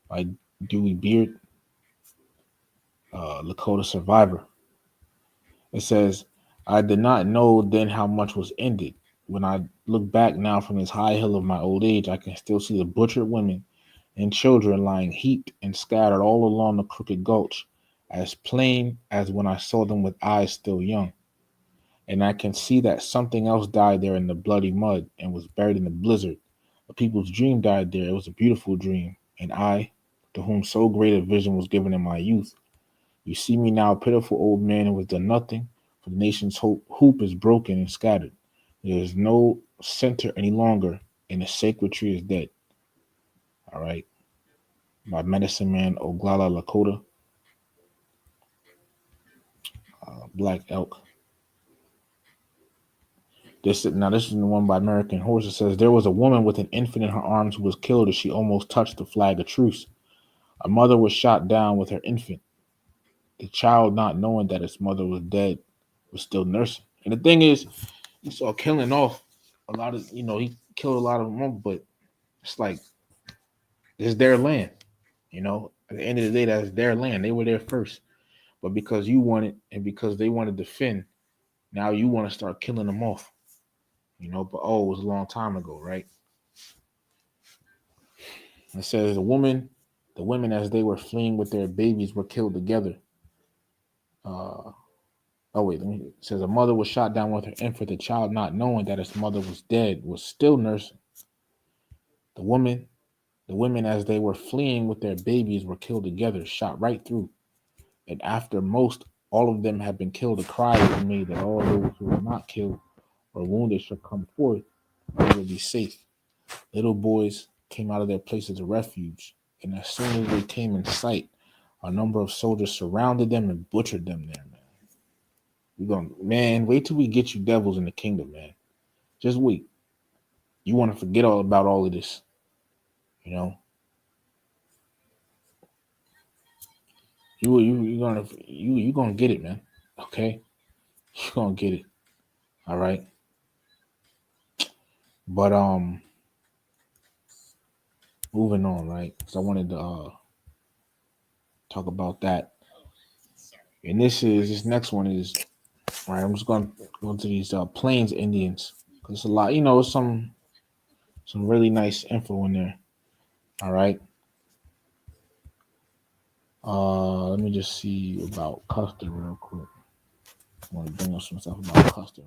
By Dewey Beard, Lakota survivor. It says, I did not know then how much was ended. When I look back now from this high hill of my old age, I can still see the butchered women and children lying heaped and scattered all along the crooked gulch, as plain as when I saw them with eyes still young. And I can see that something else died there in the bloody mud and was buried in the blizzard. A people's dream died there. It was a beautiful dream. And I, to whom so great a vision was given in my youth, you see me now, a pitiful old man who has done nothing, for the nation's hoop is broken and scattered. There is no center any longer, and the sacred tree is dead. All right. By Medicine Man Oglala Lakota, Black Elk. This is the one by American Horse. It says there was a woman with an infant in her arms who was killed as she almost touched the flag of truce. A mother was shot down with her infant. The child, not knowing that its mother was dead, was still nursing. And the thing is, he saw killing off a lot of, he killed a lot of them, but it's like it's their land. At the end of the day, that's their land. They were there first. But because you want it and because they want to defend, now you want to start killing them off. But it was a long time ago, right? It says the women as they were fleeing with their babies were killed together. Uh, oh wait, it says a mother was shot down with her infant. The child, not knowing that its mother was dead, was still nursing. The woman, the women as they were fleeing with their babies were killed together, shot right through. And after all of them had been killed, a cry was made that all those who were not killed or wounded should come forth and they will be safe. Little boys came out of their places of refuge, and as soon as they came in sight, a number of soldiers surrounded them and butchered them there, man. Wait till we get you devils in the kingdom, man. Just wait. You want to forget all about all of this, you know? You gonna get it, man. Okay? You're gonna get it. All right. But moving on, right? Because I wanted to talk about that. And this next one is right. I'm just going to go to these Plains Indians because it's a lot. Some really nice info in there. All right. Let me just see about Custer real quick. I want to bring up some stuff about Custer,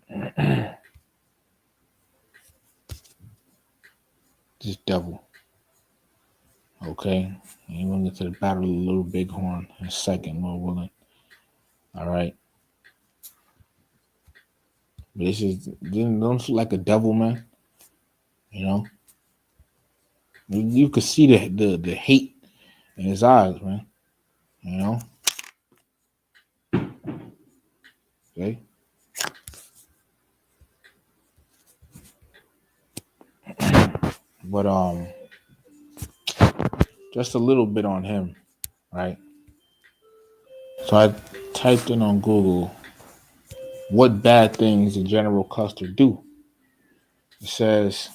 man. This devil. Okay. And you're going to get to the Battle of the Little Bighorn in a second, Lord willing. All right. But this is, don't look like a devil, man. You could see the hate in his eyes, man. Okay. But just a little bit on him, right? So I typed in on Google, what bad things did General Custer do? It says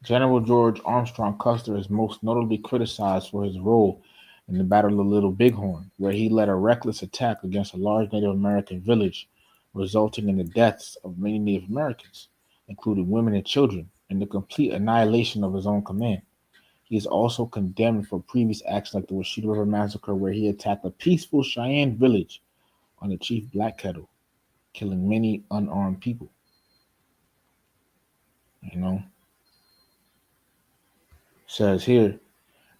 General George Armstrong Custer is most notably criticized for his role in the Battle of the Little Bighorn, where he led a reckless attack against a large Native American village, resulting in the deaths of many Native Americans, including women and children, and the complete annihilation of his own command. He is also condemned for previous acts like the Washita River Massacre, where he attacked a peaceful Cheyenne village on the Chief Black Kettle, killing many unarmed people. Says here,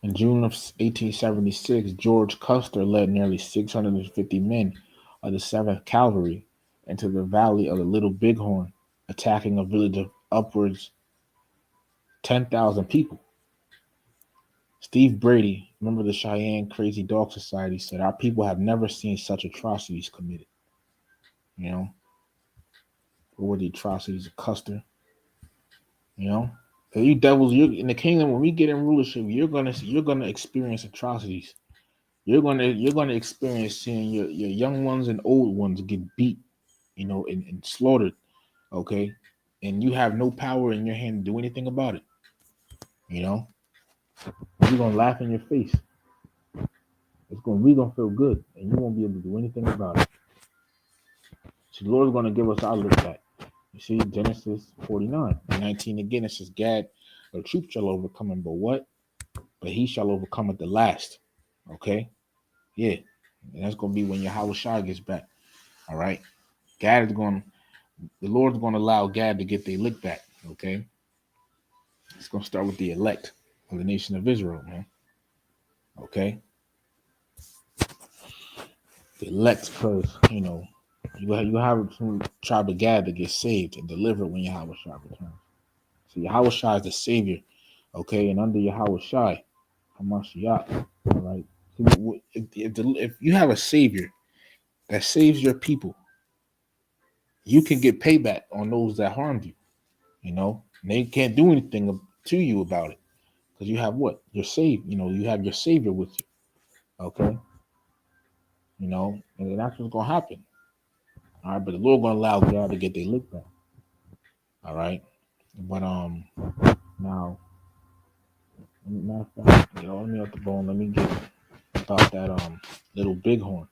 in June of 1876, George Custer led nearly 650 men of the 7th Cavalry into the valley of the Little Bighorn, attacking a village of upwards 10,000 people. Steve Brady, member of the Cheyenne Crazy Dog Society, said, "Our people have never seen such atrocities committed." What were the atrocities of Custer? You devils, you're in the kingdom. When we get in rulership, you're gonna experience atrocities. You're gonna experience seeing your young ones and old ones get beat, and slaughtered. Okay, and you have no power in your hand to do anything about it. You're gonna laugh in your face. We're gonna feel good, and you won't be able to do anything about it. So the Lord's gonna give us our look back. You see, Genesis 49, 19 again, it says, Gad, the troop shall overcome him, but what? But he shall overcome at the last. Okay? Yeah. And that's going to be when Yahweh Shai gets back. All right? The Lord's going to allow Gad to get the lick back. Okay? It's going to start with the elect of the nation of Israel, man. Okay? The elect, because, you have some tribe of Gad that gets saved and delivered when Yahweh Shai returns. So Yahweh Shai is the Savior. Okay? And under Yahweh Shai, Hamashiach, all right? If you have a Savior that saves your people, you can get payback on those that harmed you. And they can't do anything to you about it because you have what? You're saved. You have your Savior with you. Okay. And that's what's gonna happen. All right, but the Lord gonna allow God to get their lick back. All right, but now, matter of fact, let me off the bone. Let me get about that Little Bighorn,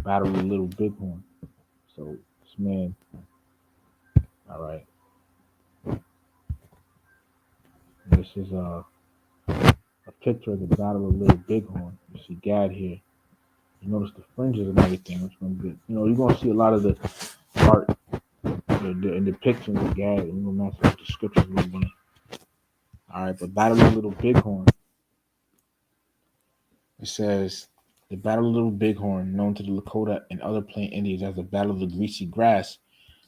Battle of Little Bighorn. So this man, all right, this is a picture of the Battle of Little Bighorn. You see Gad here. You notice the fringes and everything, which gonna be, you're gonna see a lot of the art, the depictions of Gad, and you're gonna match the descriptions we're gonna. All right, but Battle of Little Bighorn. It says the Battle of Little Bighorn, known to the Lakota and other Plain Indians as the Battle of the Greasy Grass,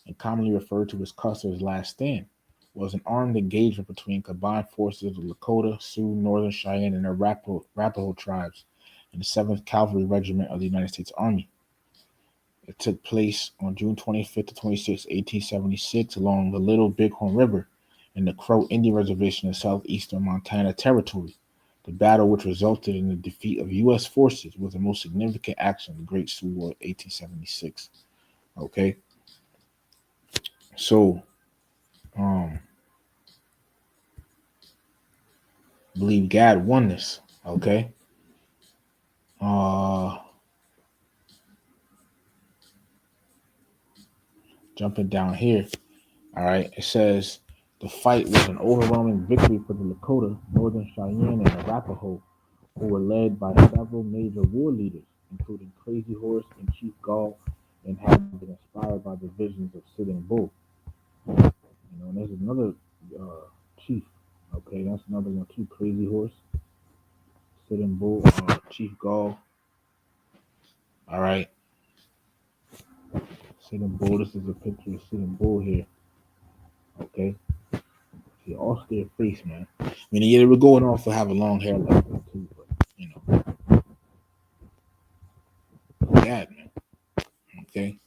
and commonly referred to as Custer's Last Stand, was an armed engagement between combined forces of the Lakota, Sioux, Northern Cheyenne, and Arapaho tribes and the 7th Cavalry Regiment of the United States Army. It took place on June 25th to 26th, 1876, along the Little Bighorn River in the Crow Indian Reservation in southeastern Montana Territory. The battle, which resulted in the defeat of U.S. forces, was the most significant action of the Great Sioux War of 1876. Okay, so I believe Gad won this. Okay, jumping down here. All right, it says the fight was an overwhelming victory for the Lakota, Northern Cheyenne, and Arapaho, who were led by several major war leaders, including Crazy Horse and Chief Gall, and had been inspired by the visions of Sitting Bull. And there's another chief. Okay, that's another one too. Crazy Horse, Sitting Bull, Chief Gall. All right, Sitting Bull. This is a picture of Sitting Bull here. Okay, see, all their face, man. I mean, yeah, they were going off to have a long hair like that too, but that, man. Okay,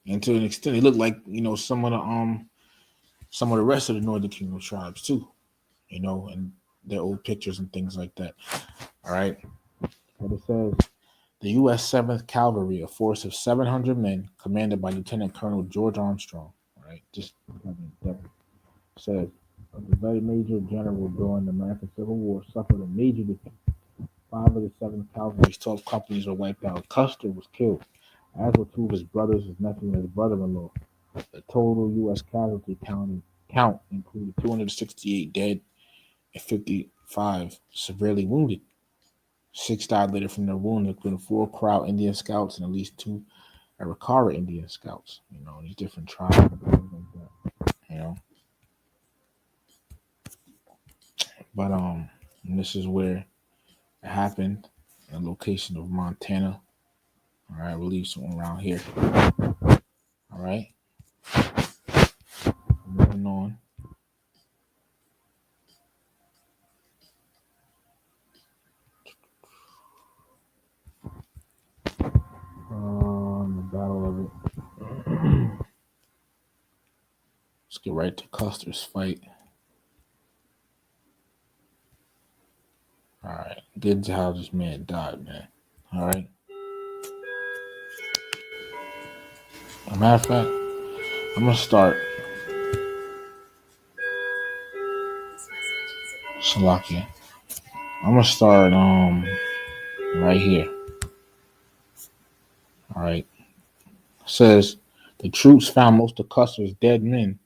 and to an extent, it looked like some of the rest of the Northern Kingdom tribes too, and their old pictures and things like that. All right, but it says the U.S. 7th Cavalry, a force of 700 men, commanded by Lieutenant Colonel George Armstrong. All right, just says the very major general during the American Civil War suffered a major defeat. 5 of the 7th Cavalry's 12 companies were wiped out. Custer was killed, as were 2 of his brothers, his nephew, and his brother-in-law. The total U.S. casualty count included 268 dead and 55 severely wounded. 6 died later from their wounds, including 4 Crow Indian scouts and at least 2 Arikara Indian scouts. These different tribes and things like that. But and this is where it happened, in the location of Montana. All right, we'll leave something around here. All right, moving on. The battle of it. Let's get right to Custer's fight. All right, good to how this man died, man. All right. As a matter of fact, I'm gonna start. Salakia. I'm gonna start right here. All right. It says the troops found most of Custer's dead men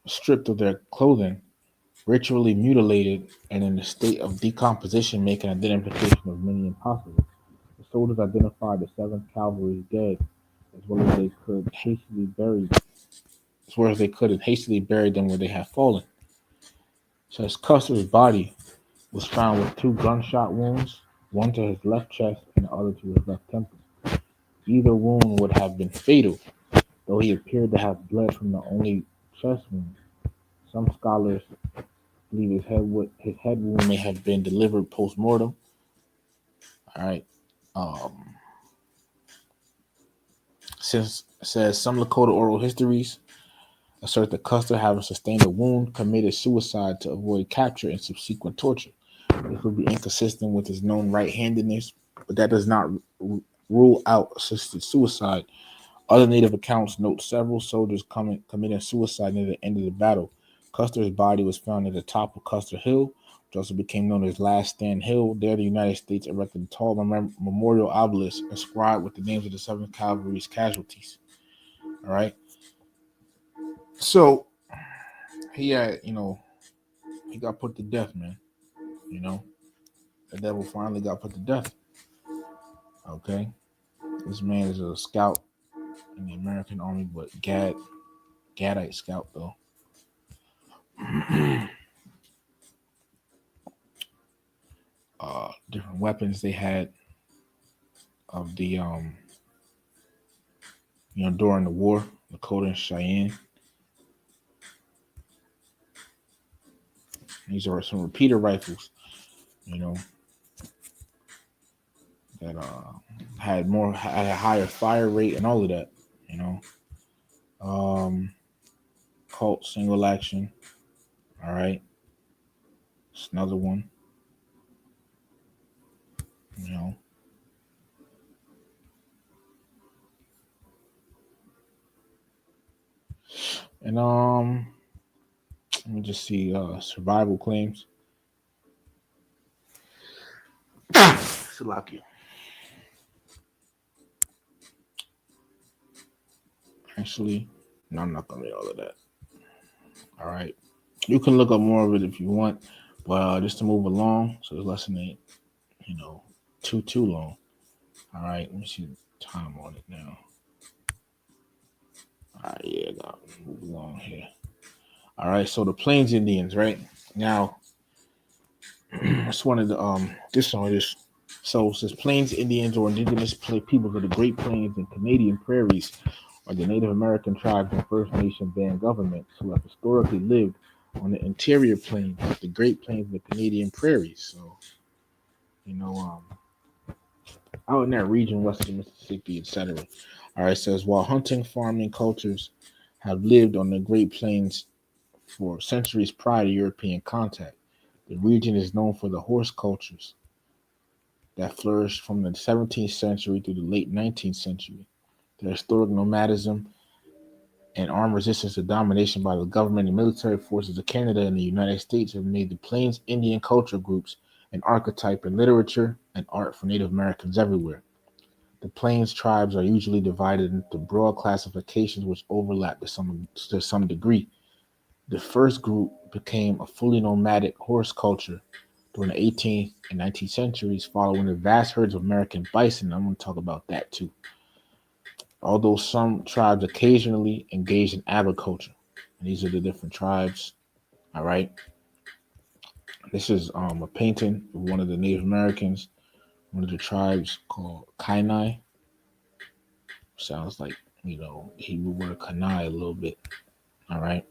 stripped of their clothing, ritually mutilated, and in a state of decomposition, making identification of many impossible. The soldiers identified the 7th Cavalry as dead, as well as they could hastily bury them where they had fallen. Says Custer's body was found with 2 gunshot wounds, one to his left chest and the other to his left temple. Either wound would have been fatal, though he appeared to have bled from the only chest wound. Some scholars believe his head wound may have been delivered post-mortem. All right. Since says some Lakota oral histories assert that Custer, having sustained a wound, committed suicide to avoid capture and subsequent torture. This would be inconsistent with his known right-handedness, but that does not rule out assisted suicide. Other native accounts note several soldiers committing suicide near the end of the battle. Custer's body was found at the top of Custer Hill, which also became known as Last Stand Hill. There, the United States erected a tall memorial obelisk inscribed with the names of the 7th Cavalry's casualties. All right. So he had, he got put to death, man. The devil finally got put to death. Okay. This man is a scout in the American Army, but Gadite scout though. Different weapons they had of the during the war, Lakota and Cheyenne. These are some repeater rifles, that had a higher fire rate and all of that, Colt single action. All right. It's another one. And let me just see survival claims. Salakia. Actually, no, I'm not gonna read all of that. All right. You can look up more of it if you want, but just to move along, so the lesson ain't, too long. All right, let me see the time on it now. All right, yeah, gotta move along here. All right, so the Plains Indians, right? Now, I just wanted to this. So it says Plains Indians or indigenous peoples of the Great Plains and Canadian prairies are the Native American tribes and First Nation band governments who have historically lived on the interior plains, the Great Plains and the Canadian prairies. So, out in that region, western Mississippi, etc. All right, it says while hunting, farming cultures have lived on the Great Plains for centuries prior to European contact, the region is known for the horse cultures that flourished from the 17th century through the late 19th century. The historic nomadism and armed resistance to domination by the government and military forces of Canada and the United States have made the Plains Indian culture groups an archetype in literature and art for Native Americans everywhere. The Plains tribes are usually divided into broad classifications which overlap to some degree. The first group became a fully nomadic horse culture during the 18th and 19th centuries, following the vast herds of American bison. I'm going to talk about that too. Although some tribes occasionally engage in agriculture. And these are the different tribes. All right. This is a painting of one of the Native Americans, one of the tribes called Kainai. Sounds like, Hebrew word Kanai a little bit. All right.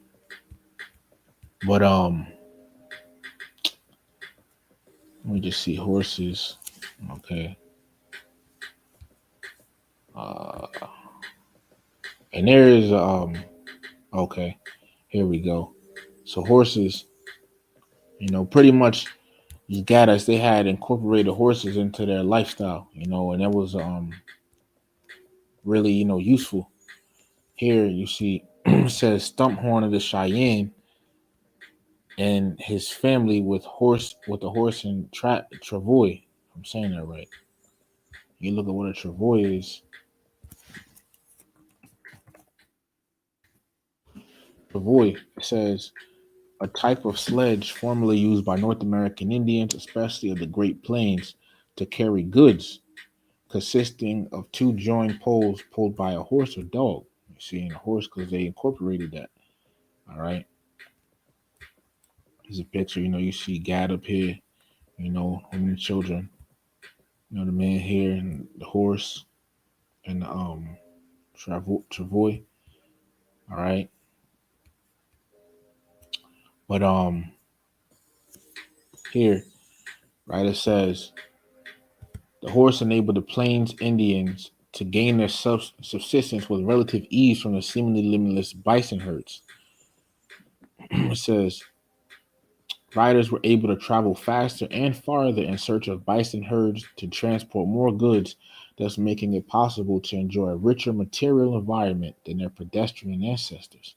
But let me just see horses. Okay. And there is okay, here we go. So horses, pretty much these Gaddas, they had incorporated horses into their lifestyle, and that was really, useful. Here you see it says Stump Horn of the Cheyenne and his family with the horse and travois. I'm saying that right. You look at what a travois is. Travois says a type of sledge formerly used by North American Indians, especially of the Great Plains, to carry goods, consisting of two joined poles pulled by a horse or dog. You see, in a horse because they incorporated that. All right. Here's a picture. You see Gad up here. Women and children. The man here and the horse and the travois. All right. But here, right, it says the horse enabled the Plains Indians to gain their subsistence with relative ease from the seemingly limitless bison herds. It says riders were able to travel faster and farther in search of bison herds to transport more goods, thus making it possible to enjoy a richer material environment than their pedestrian ancestors.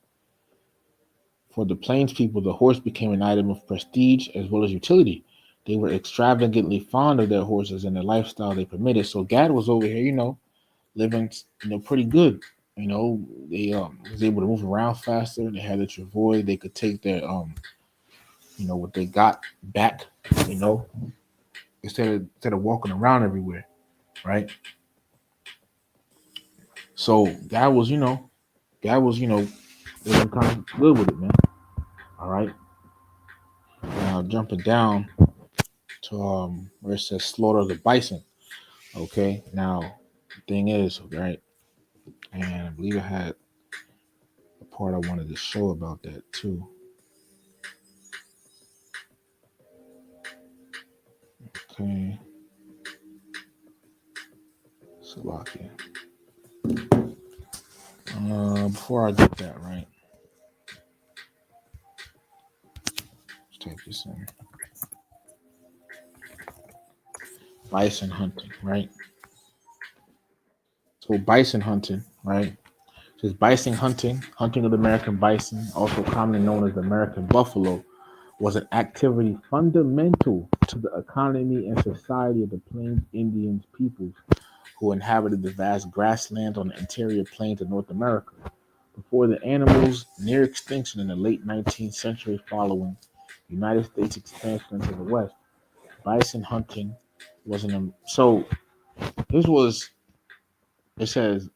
For the plains people, the horse became an item of prestige as well as utility. They were extravagantly fond of their horses and the lifestyle they permitted. So Gad was over here, living, pretty good. They was able to move around faster. They had the travois. They could take their what they got back. You know, instead of walking around everywhere, right? So Gad was living kind of good with it, man. All right. Now jumping down to where it says slaughter of the bison. Okay. Now the thing is, right, and I believe I had a part I wanted to show about that too. Okay. Slovakia. Before I get that, right, let's type this in. Bison hunting, right? So bison hunting, right? Says bison hunting, hunting of the American bison, also commonly known as the American buffalo, was an activity fundamental to the economy and society of the Plains Indians peoples who inhabited the vast grasslands on the interior plains of North America. Before the animal's near extinction in the late 19th century following United States expansion into the West, bison hunting was so this was, it says,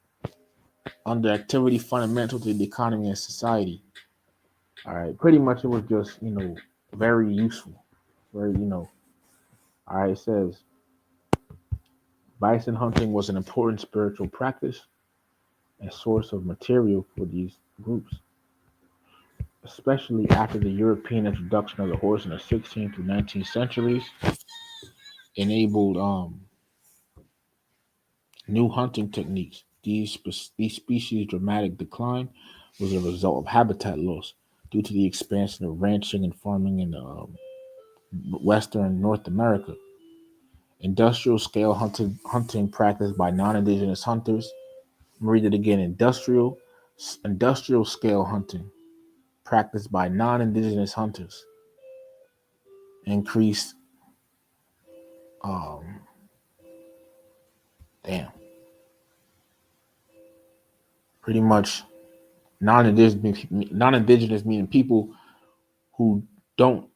under activity fundamental to the economy and society. All right, pretty much it was just, very useful. Very, all right, it says bison hunting was an important spiritual practice and source of material for these groups, especially after the European introduction of the horse in the 16th to 19th centuries, enabled new hunting techniques. These species' dramatic decline was a result of habitat loss due to the expansion of ranching and farming in Western North America. Industrial scale hunting practiced by non-indigenous hunters. I'm read it again. Industrial scale hunting practiced by non-indigenous hunters increased. Um, damn, pretty much non-indigenous meaning people who don't,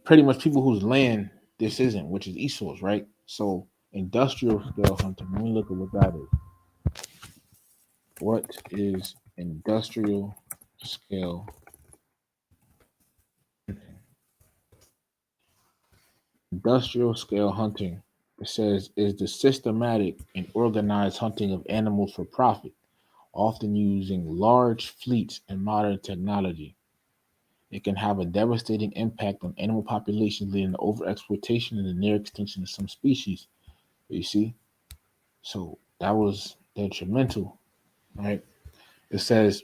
pretty much people whose land this isn't, which is Esau's, right? So industrial scale hunting. Let me look at what that is. What is industrial scale? Industrial scale hunting, it says, is the systematic and organized hunting of animals for profit, often using large fleets and modern technology. It can have a devastating impact on animal populations, leading to overexploitation and the near extinction of some species. You see? So that was detrimental, right? It says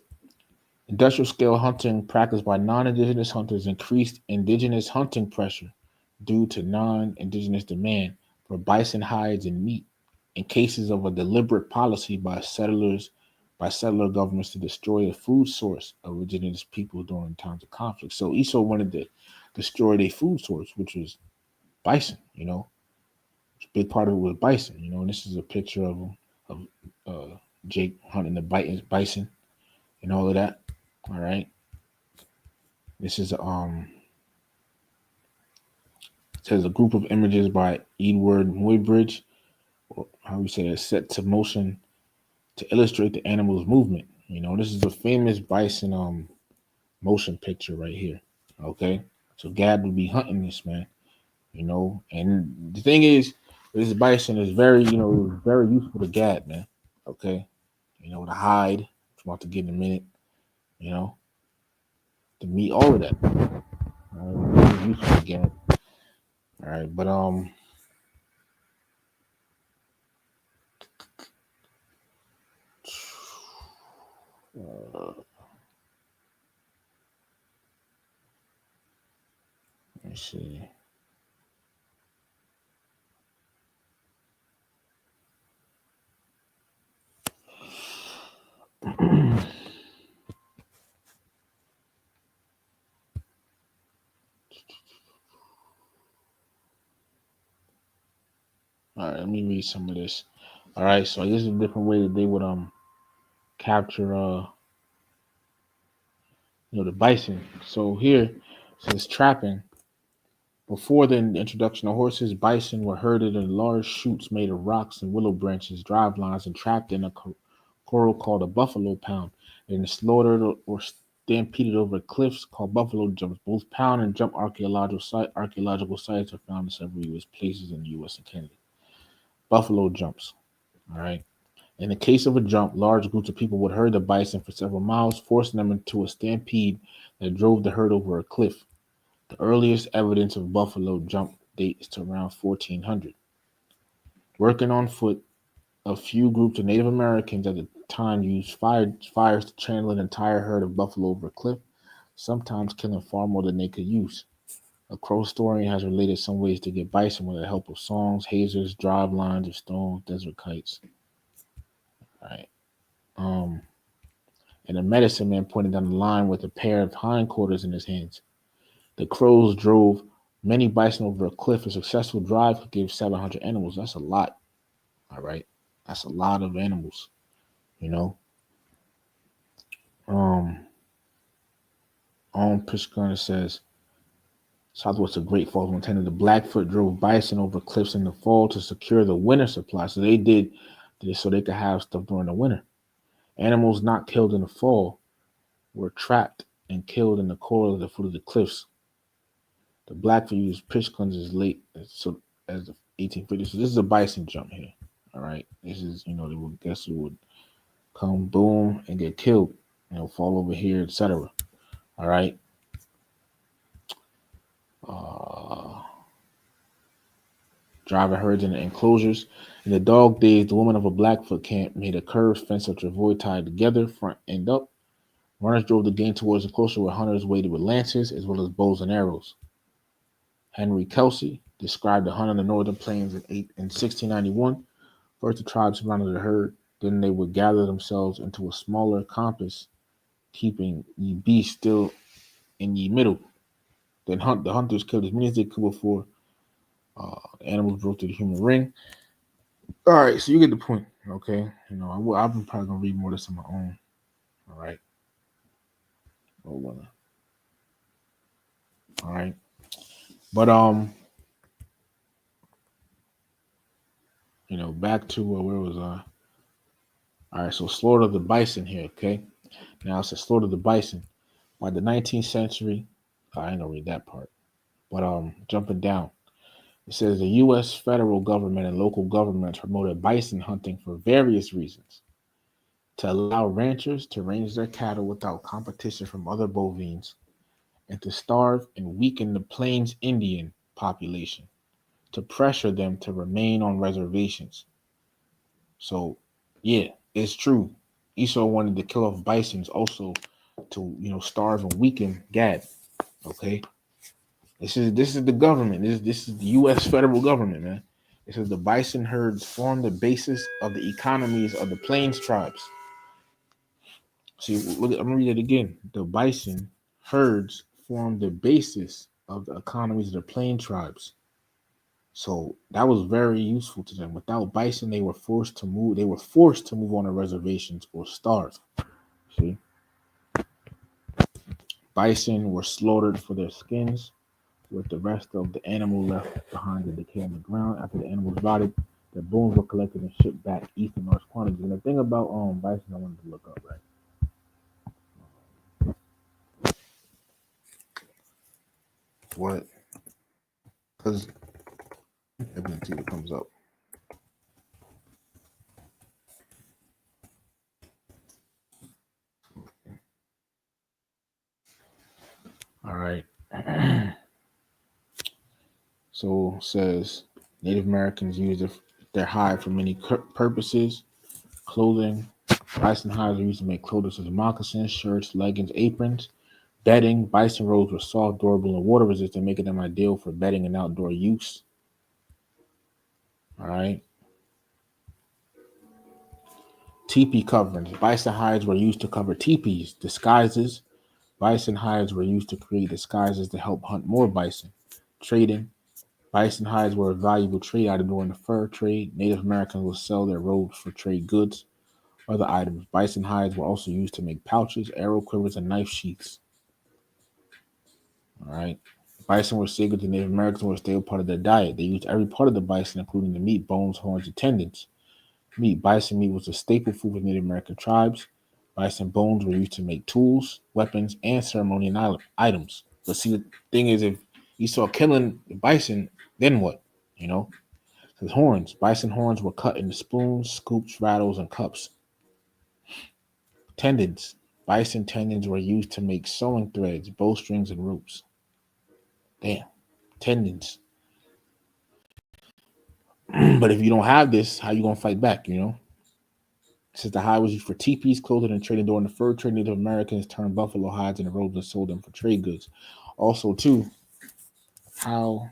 industrial scale hunting practiced by non indigenous hunters increased indigenous hunting pressure due to non indigenous demand for bison hides and meat in cases of a deliberate policy by settler governments to destroy the food source of indigenous people during times of conflict. So Esau wanted to destroy their food source, which was bison, A big part of it was bison, and this is a picture of Jake hunting the bison and all of that. All right. This is says a group of images by Edward Muybridge, or how we say it, set to motion to illustrate the animal's movement. This is a famous bison motion picture right here. Okay. So Gad would be hunting this, man. And the thing is, this bison is very, very useful to Gad, man. Okay. The hide, which I'm about to get in a minute, you know, the meat, all of that. Very useful to Gad. All right, but let's see. All right, let me read some of this. All right, so this is a different way that they would capture the bison. So here it says trapping. Before the introduction of horses, bison were herded in large chutes made of rocks and willow branches, drive lines, and trapped in a corral called a buffalo pound, and slaughtered or stampeded over cliffs called buffalo jumps. Both pound and jump archaeological sites are found in several U.S. places in the U.S. and Canada. Buffalo jumps. All right. In the case of a jump, large groups of people would herd the bison for several miles, forcing them into a stampede that drove the herd over a cliff. The earliest evidence of buffalo jump dates to around 1400. Working on foot, a few groups of Native Americans at the time used fires to channel an entire herd of buffalo over a cliff, sometimes killing far more than they could use. A Crow historian has related some ways to get bison with the help of songs, hazers, drive lines of stones, desert kites. All right. Um, and a medicine man pointed down the line with a pair of hindquarters in his hands. The Crows drove many bison over a cliff. A successful drive could give 700 animals. That's a lot. All right. That's a lot of animals, you know. Um, on Pishkun says, southwest of Great Falls, Montana, the Blackfoot drove bison over cliffs in the fall to secure the winter supply. So they did this so they could have stuff during the winter. Animals not killed in the fall were trapped and killed in the coral at the foot of the cliffs. The Blackfoot used pitch guns as late as the 1850s. So this is a bison jump here. All right, this is they would guess who would come boom and get killed, fall over here, etc. All right. Uh, Driving herds in the enclosures. In the dog days, the woman of a Blackfoot camp made a curved fence of travois tied together, front end up. Runners drove the game towards the enclosure where hunters waited with lances as well as bows and arrows. Henry Kelsey described the hunt on the northern plains in 1691. First, the tribes surrounded the herd. Then they would gather themselves into a smaller compass, keeping ye beast still in ye middle. Then the hunters killed as many as they could before the animals broke through the human ring. All right, so you get the point, okay? I'm probably gonna read more of this on my own. All right. All right. But back to where was I? All right, so slaughter of the bison here, okay? Now it's a slaughter of the bison. By the 19th century, I ain't gonna read that part. But jumping down, it says the U.S. federal government and local governments promoted bison hunting for various reasons. To allow ranchers to range their cattle without competition from other bovines, and to starve and weaken the Plains Indian population, to pressure them to remain on reservations. So, yeah, it's true. Esau wanted to kill off bisons also to starve and weaken Gad. Okay, this is the government. This is the U.S. federal government, man. It says the bison herds form the basis of the economies of the Plains tribes. See, look, I'm gonna read it again. The bison herds form the basis of the economies of the Plain tribes. So that was very useful to them. Without bison, they were forced to move. They were forced to move on the reservations or starve. See, bison were slaughtered for their skins, with the rest of the animal left behind to decay on the ground. After the animals rotted, their bones were collected and shipped back east in large quantities. And the thing about bison, I wanted to look up, right? What? Because let me see what comes up. All right. So it says Native Americans used their hide for many purposes. Clothing. Bison hides are used to make clothing such as moccasins, shirts, leggings, aprons. Bedding. Bison robes were soft, durable, and water resistant, making them ideal for bedding and outdoor use. All right. Teepee coverings. Bison hides were used to cover teepees. Disguises. Bison hides were used to create disguises to help hunt more bison. Trading. Bison hides were a valuable trade item during the fur trade. Native Americans would sell their robes for trade goods. Other items, bison hides were also used to make pouches, arrow quivers, and knife sheaths. All right. Bison were sacred to Native Americans and were a staple part of their diet. They used every part of the bison, including the meat, bones, horns, and tendons. Bison meat was a staple food for Native American tribes. Bison bones were used to make tools, weapons, and ceremonial items. But see, the thing is, if you saw killing the bison, then what? You know, his horns. Bison horns were cut into spoons, scoops, rattles, and cups. Tendons. Bison tendons were used to make sewing threads, bowstrings, and ropes. Damn, tendons. But if you don't have this, how you gonna fight back? Since the hide was used for teepees, clothing, and trading during the fur trade, Native Americans turned buffalo hides into robes and sold them for trade goods. Also, too, how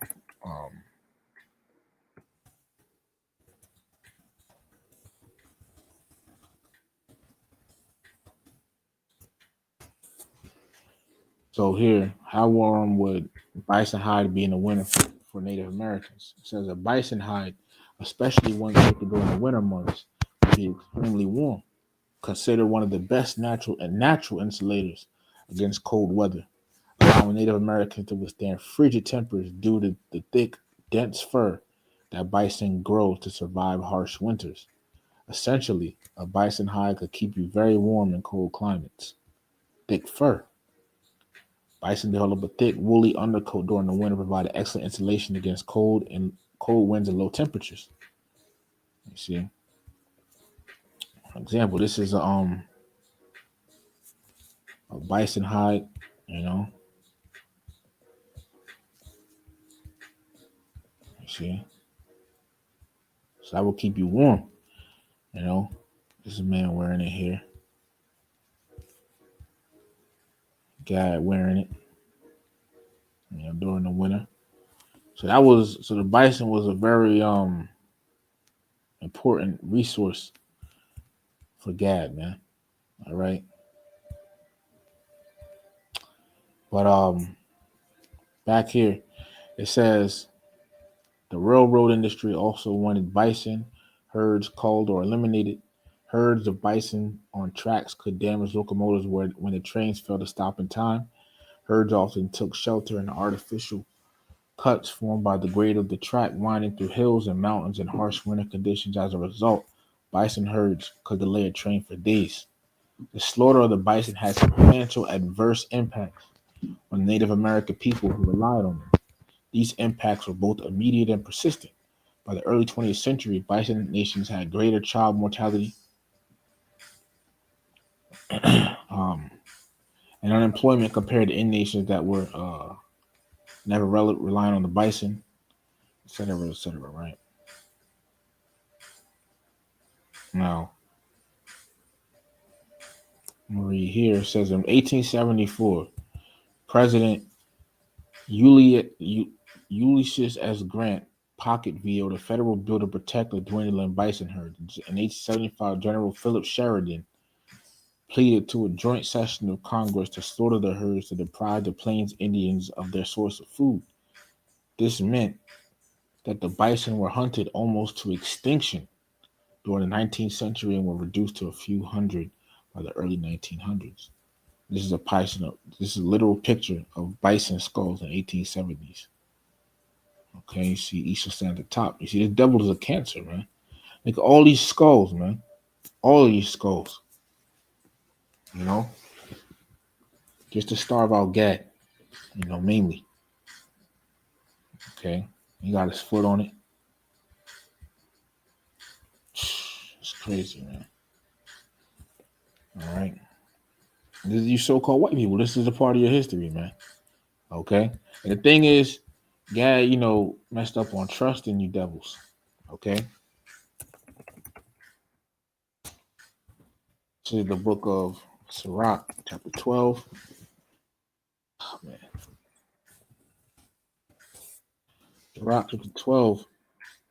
so here, how warm would bison hide be in the winter for Native Americans? It says a bison hide, especially one taken during the winter months, would be extremely warm. Considered one of the best natural insulators against cold weather, allowing Native Americans to withstand frigid temperatures due to the thick, dense fur that bison grows to survive harsh winters. Essentially, a bison hide could keep you very warm in cold climates. Thick fur. Bison develop a thick, woolly undercoat during the winter, providing excellent insulation against cold winds and low temperatures. You see, for example, this is a bison hide. You know, you see, so that will keep you warm. You know, this is a man wearing it here. Guy wearing it. During the winter. So the bison was a very important resource for Gad, man. All right. But back here it says the railroad industry also wanted bison herds culled or eliminated. Herds of bison on tracks could damage locomotives when the trains failed to stop in time. Herds often took shelter in artificial cuts formed by the grade of the track, winding through hills and mountains in harsh winter conditions. As a result, bison herds could delay a train for days. The slaughter of the bison had substantial adverse impacts on Native American people who relied on them. These impacts were both immediate and persistent. By the early 20th century, bison nations had greater child mortality um, and unemployment compared to in nations that were never relying on the bison, et cetera, right? Now, read here. It says in 1874, President Ulysses S. Grant pocket vetoed a federal bill to protect the dwindling bison herd. In 1875, General Philip Sheridan pleaded to a joint session of Congress to slaughter the herds to deprive the Plains Indians of their source of food. This meant that the bison were hunted almost to extinction during the 19th century and were reduced to a few hundred by the early 1900s. This is a bison. This is a literal picture of bison skulls in 1870s. Okay, you see Isha stand at the top. You see the devil is a cancer, man. Like all these skulls, man. All of these skulls. You know, just to starve out Gad. Mainly. Okay, he got his foot on it. It's crazy, man. All right, this is you so-called white people. This is a part of your history, man. Okay, and the thing is, Gad, messed up on trusting you devils. Okay, this is the book of Sirach, chapter 12. Oh, man. Sirach, chapter 12,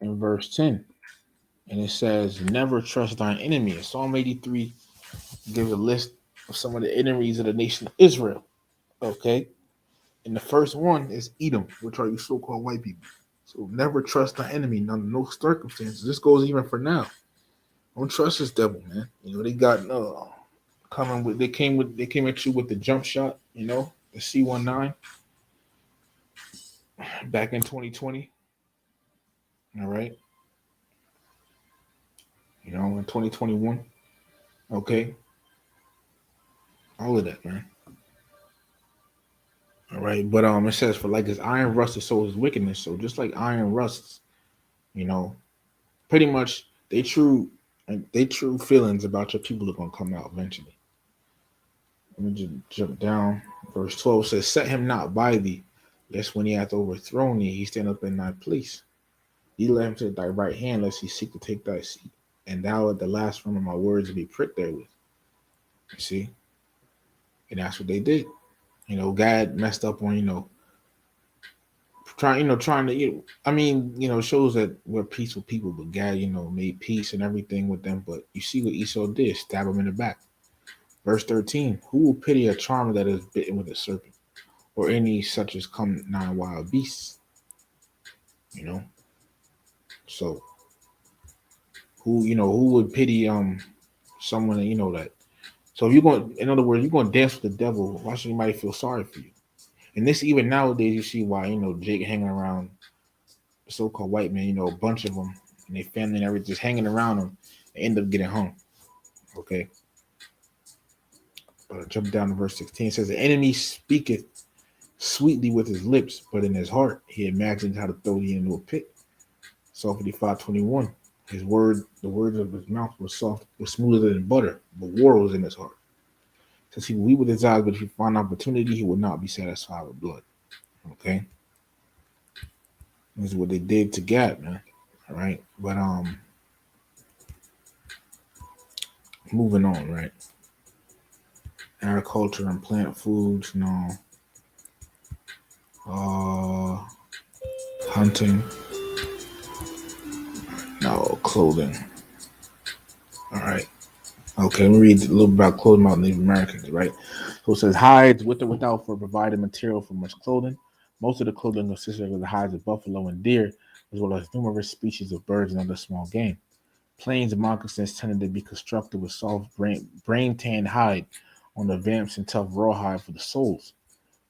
and verse 10. And it says, never trust thine enemy. Psalm 83 gives a list of some of the enemies of the nation of Israel. Okay. And the first one is Edom, which are you so-called white people. So never trust the enemy under no circumstances. This goes even for now. Don't trust this devil, man. You know they got coming with they came at you with the jump shot. You know the C-19 back in 2020. All right, you know in 2021. Okay, all of that, man. All right, but it says for like as iron rusts, so is wickedness. So just like iron rusts, you know, pretty much they true feelings about your people are gonna come out eventually. Let me just jump down. Verse 12 says, "Set him not by thee, lest when he hath overthrown thee, he stand up in thy place. Ye let him to thy right hand, lest he seek to take thy seat. And thou at the last from of my words be pricked therewith." You see, and that's what they did. You know, God messed up on trying to I mean, shows that we're peaceful people, but God, made peace and everything with them. But you see what Esau did, stab him in the back. Verse 13, who will pity a charmer that is bitten with a serpent, or any such as come nigh wild beasts? You know? So who would pity someone that that. So if you're going, in other words, you're going to dance with the devil, why should anybody feel sorry for you? And this even nowadays, you see why Jake hanging around so-called white men, a bunch of them, and their family and everything just hanging around them, and end up getting hung. Okay. But jump down to verse 16. It says, "The enemy speaketh sweetly with his lips, but in his heart he imagines how to throw thee into a pit." Psalm 55:21. The words of his mouth was soft, was smoother than butter, but war was in his heart. Since he will weep with his eyes, but if he find opportunity, he will not be satisfied with blood. Okay. This is what they did to Gad, man. All right. But moving on, right? Agriculture and plant foods, no. Hunting, no. Clothing. All right. Okay, let me read a little bit about clothing about Native Americans, right? So it says hides with or without for providing material for much clothing. Most of the clothing consisted of the hides of buffalo and deer, as well as numerous species of birds and other small game. Plains moccasins tended to be constructed with soft brain tanned hide on the vamps and tough rawhide for the soles.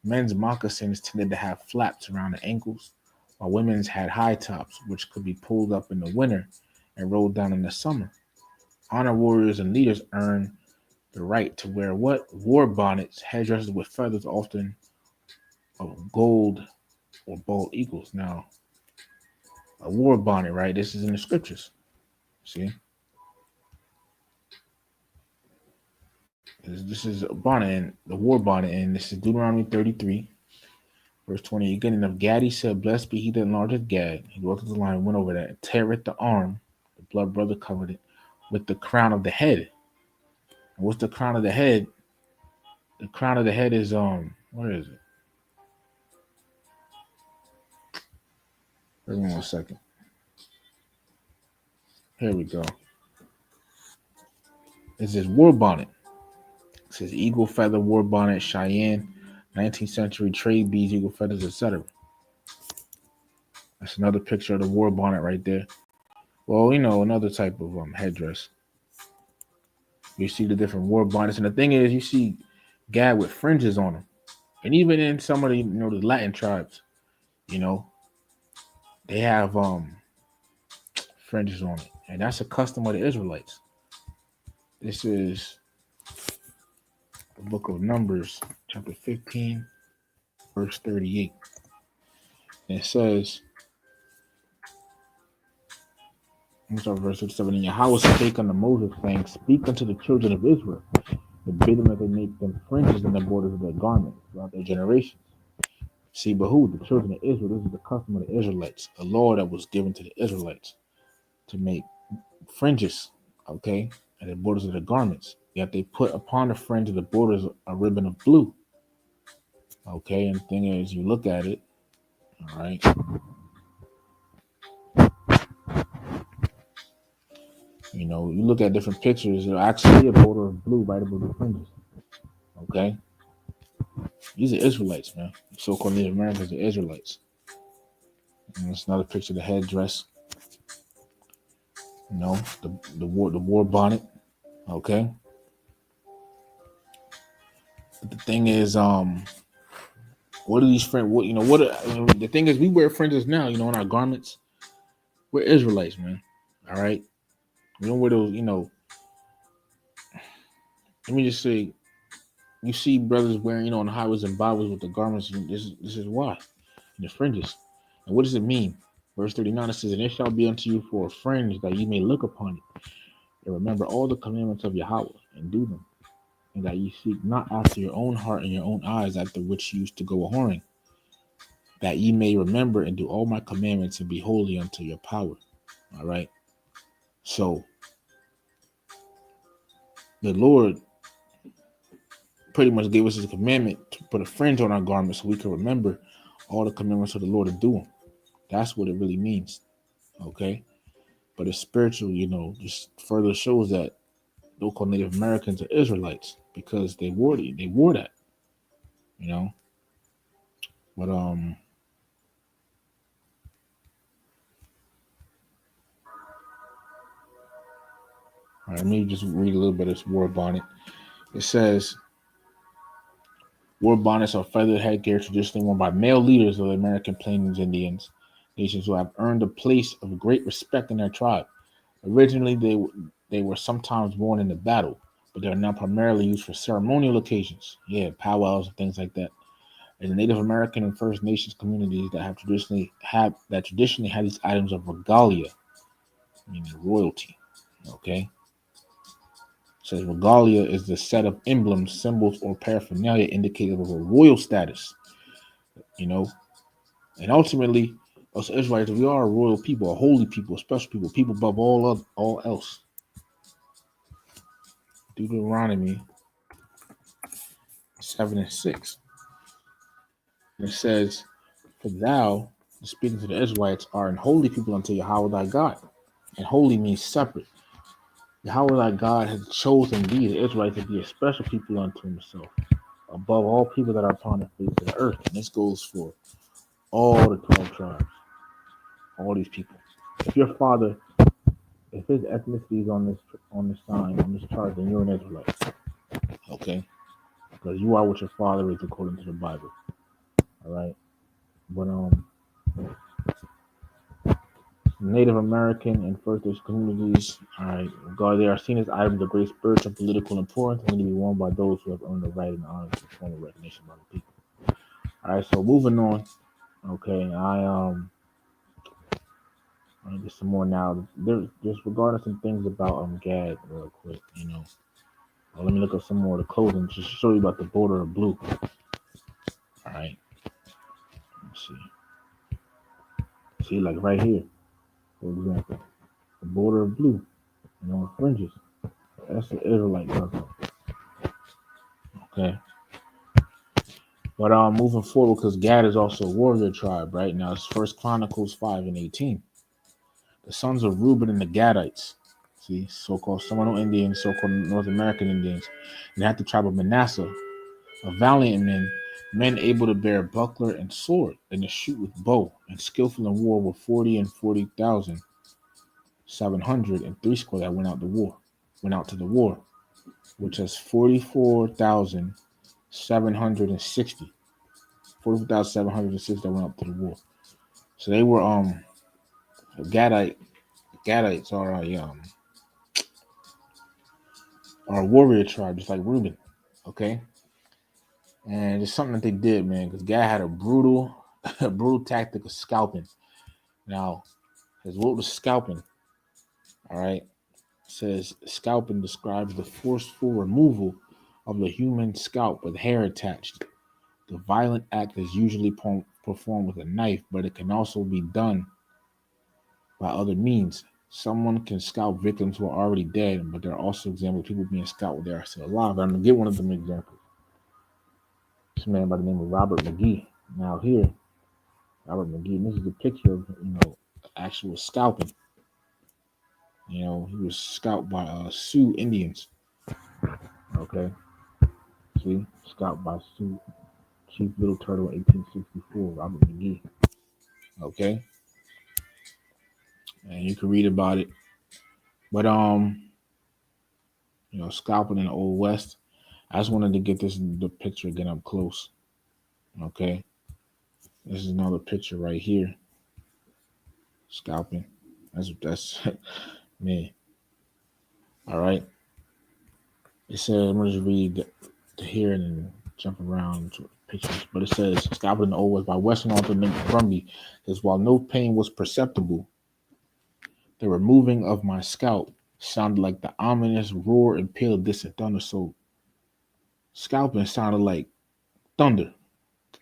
Men's moccasins tended to have flaps around the ankles, while women's had high tops, which could be pulled up in the winter and rolled down in the summer. Honor warriors and leaders earned the right to wear what? War bonnets, headdresses with feathers, often of gold or bald eagles. Now, a war bonnet, right? This is in the scriptures. See? This is a bonnet, and the war bonnet, and this is Deuteronomy 33, verse 20. Again, and of Gad he said, "Blessed be he that enlargeth Gad." He wrote to the line, went over that, and teareth the arm, the blood brother covered it, with the crown of the head. And what's the crown of the head? The crown of the head is where is it? Wait 1 second. Here we go. It's this war bonnet. It says eagle feather war bonnet, Cheyenne, 19th century trade beads, eagle feathers, etc. That's another picture of the war bonnet right there. Well, another type of headdress. You see the different war bonnets, and the thing is, you see Gad with fringes on them, and even in some of the the Latin tribes, they have fringes on it, and that's a custom of the Israelites. This is the book of Numbers, chapter 15, verse 38. And it says, verse 57, and Yahweh spake unto Moses, saying, "Speak unto the children of Israel, and bid them that they make them fringes in the borders of their garments throughout their generations." See, but who? The children of Israel. This is the custom of the Israelites, a law that was given to the Israelites to make fringes, okay, at the borders of the garments. Yet they put upon the fringe of the borders a ribbon of blue. Okay, and the thing is, you look at it, all right. You look at different pictures, there's actually a border of blue right above the fringes. Okay. These are Israelites, man. So-called Native Americans are Israelites. And it's another picture of the headdress. You know, the war bonnet. Okay. But the thing is, what are these friends? What What are, I mean, the thing is, we wear fringes now. On our garments. We're Israelites, man. All right. We don't wear those. Let me just say, you see brothers wearing, on the highways and byways with the garments. And this is why. And the fringes. And what does it mean? Verse 39, it says, "And it shall be unto you for a fringe, that ye may look upon it, and remember all the commandments of Yahweh, and do them, and that ye seek not after your own heart and your own eyes, after which ye used to go a whoring, that ye may remember and do all my commandments, and be holy unto your power." All right. So the Lord pretty much gave us a commandment to put a fringe on our garments so we can remember all the commandments of the Lord and do them. That's what it really means. Okay. But it's spiritual, just further shows that local Native Americans are Israelites because they wore that, you know. But all right, let me just read a little bit of this war bonnet. It says, war bonnets are feathered headgear traditionally worn by male leaders of the American Plains Indians, nations who have earned a place of great respect in their tribe. Originally, they were sometimes worn in the battle, but they are now primarily used for ceremonial occasions. Yeah, powwows and things like that. In the Native American and First Nations communities that traditionally had these items of regalia, meaning royalty. Okay. It says regalia is the set of emblems, symbols, or paraphernalia indicative of a royal status, you know. And ultimately, us Israelites, we are a royal people, a holy people, a special people above all else. Deuteronomy 7:6. It says, "For thou," speaking to the Israelites, "are an holy people unto Yahweh thy God." And holy means separate. Yahweh thy God has chosen thee, the Israelites, to be a special people unto himself, above all people that are upon the face of the earth. And this goes for all the 12 tribes, all these people. If your father, if his ethnicity is on this sign, on this chart, then you're an Israelite. Okay? Because you are what your father is according to the Bible. All right. But Native American and First Nations communities, all right, God, they are seen as items of great spiritual and political importance and to be worn by those who have earned the right and honor to formal recognition by the people. All right, so moving on. Okay, I get some more now. There's just regarding some things about Gad real quick. Let me look up some more of the clothing just to show you about the border of blue. All right, let's see, like right here, for example, the border of blue, fringes. That's the Israelite color. Okay. But moving forward, because Gad is also a warrior tribe, right? Now it's First Chronicles 5:18. The sons of Reuben and the Gadites, see, so-called Seminole Indians, so-called North American Indians, and had the tribe of Manasseh, of valiant men able to bear buckler and sword, and to shoot with bow, and skillful in war were 40,703 square that went out to the war, which has 44,760. 44,760 that went out to the war. So they were Gadites are a warrior tribe, just like Reuben. Okay, and it's something that they did, man, because Gad had a brutal, a brutal tactic of scalping. Now, what was scalping? All right, it says scalping describes the forceful removal of the human scalp with hair attached. The violent act is usually performed with a knife, but it can also be done by other means. Someone can scalp victims who are already dead, but there are also examples of people being scalped when they are still alive. I'm going to give one of them examples. This man by the name of Robert McGee. Now here, Robert McGee, and this is a picture of, actual scalping. He was scalped by Sioux Indians. Okay, see, scalped by Sioux Chief Little Turtle in 1864, Robert McGee. Okay, and you can read about it. But scalping in the old west. I just wanted to get the picture again up close. Okay, this is another picture right here. Scalping. That's man. All right. It says I'm gonna just read the here and then jump around to pictures. But it says scalping in the old west by Western author Nick Brumby says while no pain was perceptible, the removing of my scalp sounded like the ominous roar and peal of distant thunder. So scalping sounded like thunder,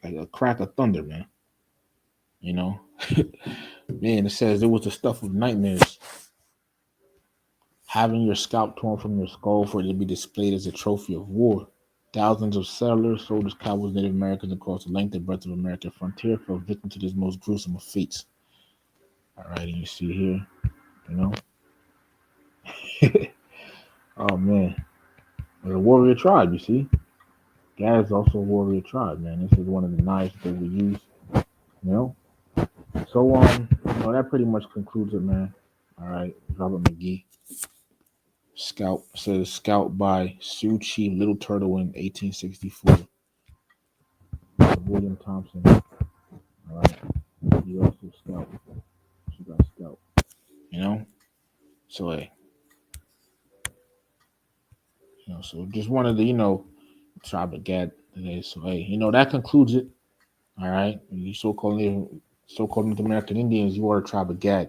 like a crack of thunder, man. You know, man. It says it was the stuff of nightmares. Having your scalp torn from your skull for it to be displayed as a trophy of war. Thousands of settlers, soldiers, cowboys, Native Americans across the length and breadth of American frontier fell victim to this most gruesome of fates. All right, and you see here, you know. Oh man, it's a warrior tribe. You see, Gad is also a warrior tribe, man. This is one of the knives that we use. You know, so that pretty much concludes it, man. All right, Robert McGee. Scout says Scout by Sioux Chief Little Turtle in 1864. William Thompson. All right, he also Scout. She got Scout. You know, so hey, so just wanted to tribe of Gad today. So hey, that concludes it. All right, you so-called North American Indians, you are a tribe of Gad.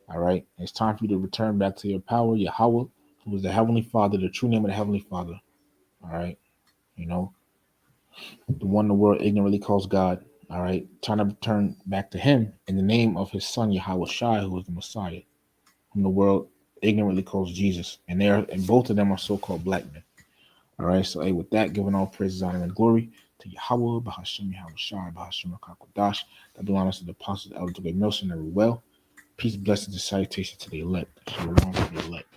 All right, it's time for you to return back to your power, Yahweh, who is the Heavenly Father, the true name of the Heavenly Father. All right, the one the world ignorantly calls God. All right, time to return back to Him in the name of His Son Yahweh Shai, who is the Messiah, whom the world ignorantly calls Jesus, and both of them are so-called black men. All right, so hey, with that, giving all praises, honor, and glory to Yahweh, Bahashem, Yahweh Shai, Bahashem, Akakodash, that belongs to the apostles, elders, Nelson, and well. Peace, blessings, and salutations to the elect. Shalom to the elect.